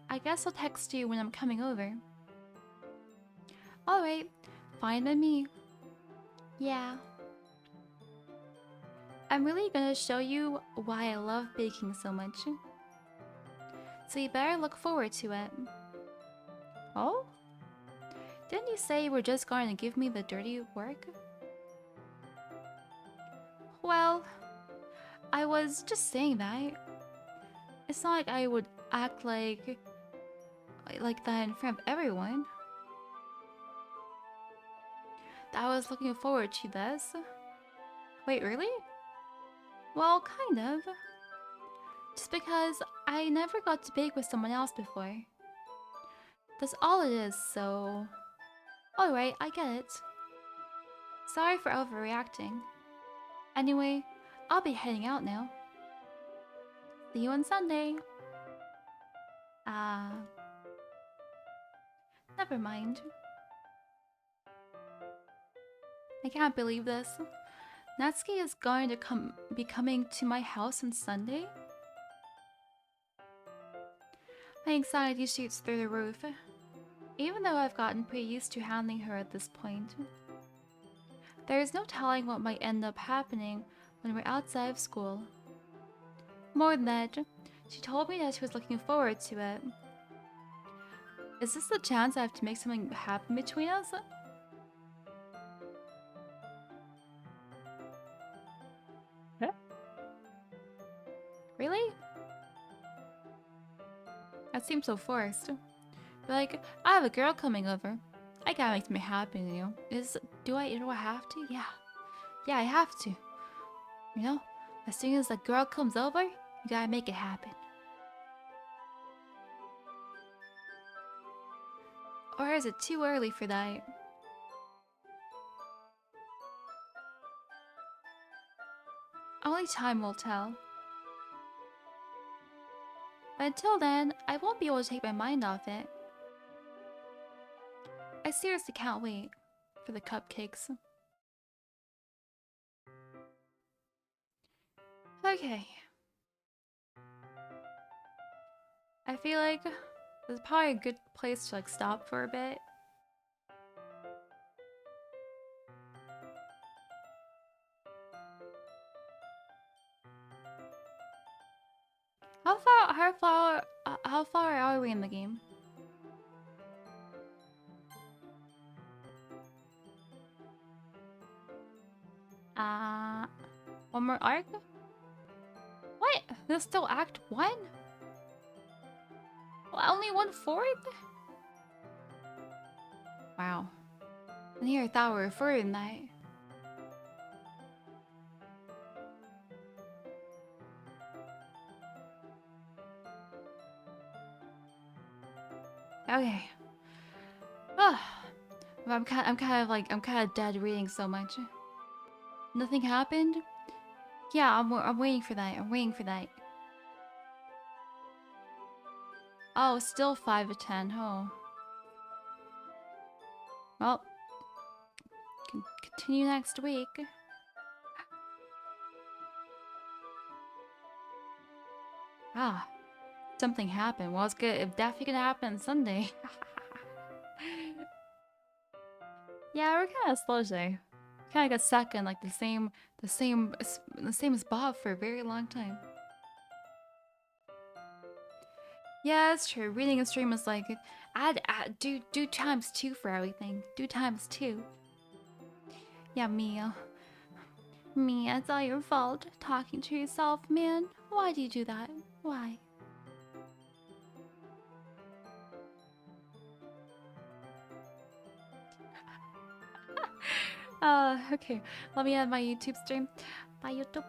I guess I'll text you when I'm coming over. Alright, fine by me. Yeah. I'm really gonna show you why I love baking so much. So you better look forward to it. Oh? Didn't you say you were just going to give me the dirty work? Well, I was just saying that. It's not like I would act like that in front of everyone. I was looking forward to this. Wait, really? Well, kind of. Just because I never got to bake with someone else before. That's all it is, so... Alright, I get it. Sorry for overreacting. Anyway, I'll be heading out now. See you on Sunday. Never mind. I can't believe this. Natsuki is going to be coming to my house on Sunday? My anxiety shoots through the roof, even though I've gotten pretty used to handling her at this point. There is no telling what might end up happening when we're outside of school. More than that, she told me that she was looking forward to it. Is this the chance I have to make something happen between us? Huh? Really? That seems so forced. Like, I have a girl coming over. I gotta make me happy, you know. Do I have to? Yeah. Yeah, I have to. You know? As soon as the girl comes over, you gotta make it happen. Or is it too early for that? Only time will tell. But until then, I won't be able to take my mind off it. I seriously can't wait for the cupcakes. Okay. I feel like this is probably a good place to like stop for a bit. How far are we in the game? One more arc? What? There's still Act 1? Well, only 1/4? Wow. And here I thought we were further than that. Okay. I'm kind of dead reading so much. Nothing happened? Yeah, I'm waiting for that. I'm waiting for that. Oh, still 5 of 10. Oh. Well, continue next week. Ah, something happened. Well, it's good. It's definitely gonna happen Sunday. Yeah, we're kind of slow today. Kind of got stuck in like the same spot for a very long time. Yeah, it's true. Reading a stream is like do times 2 for everything. Do times 2. Yeah, Mia. Mia, it's all your fault. Talking to yourself, man. Why do you do that? Why? Okay. Let me add my YouTube stream. Bye, YouTube.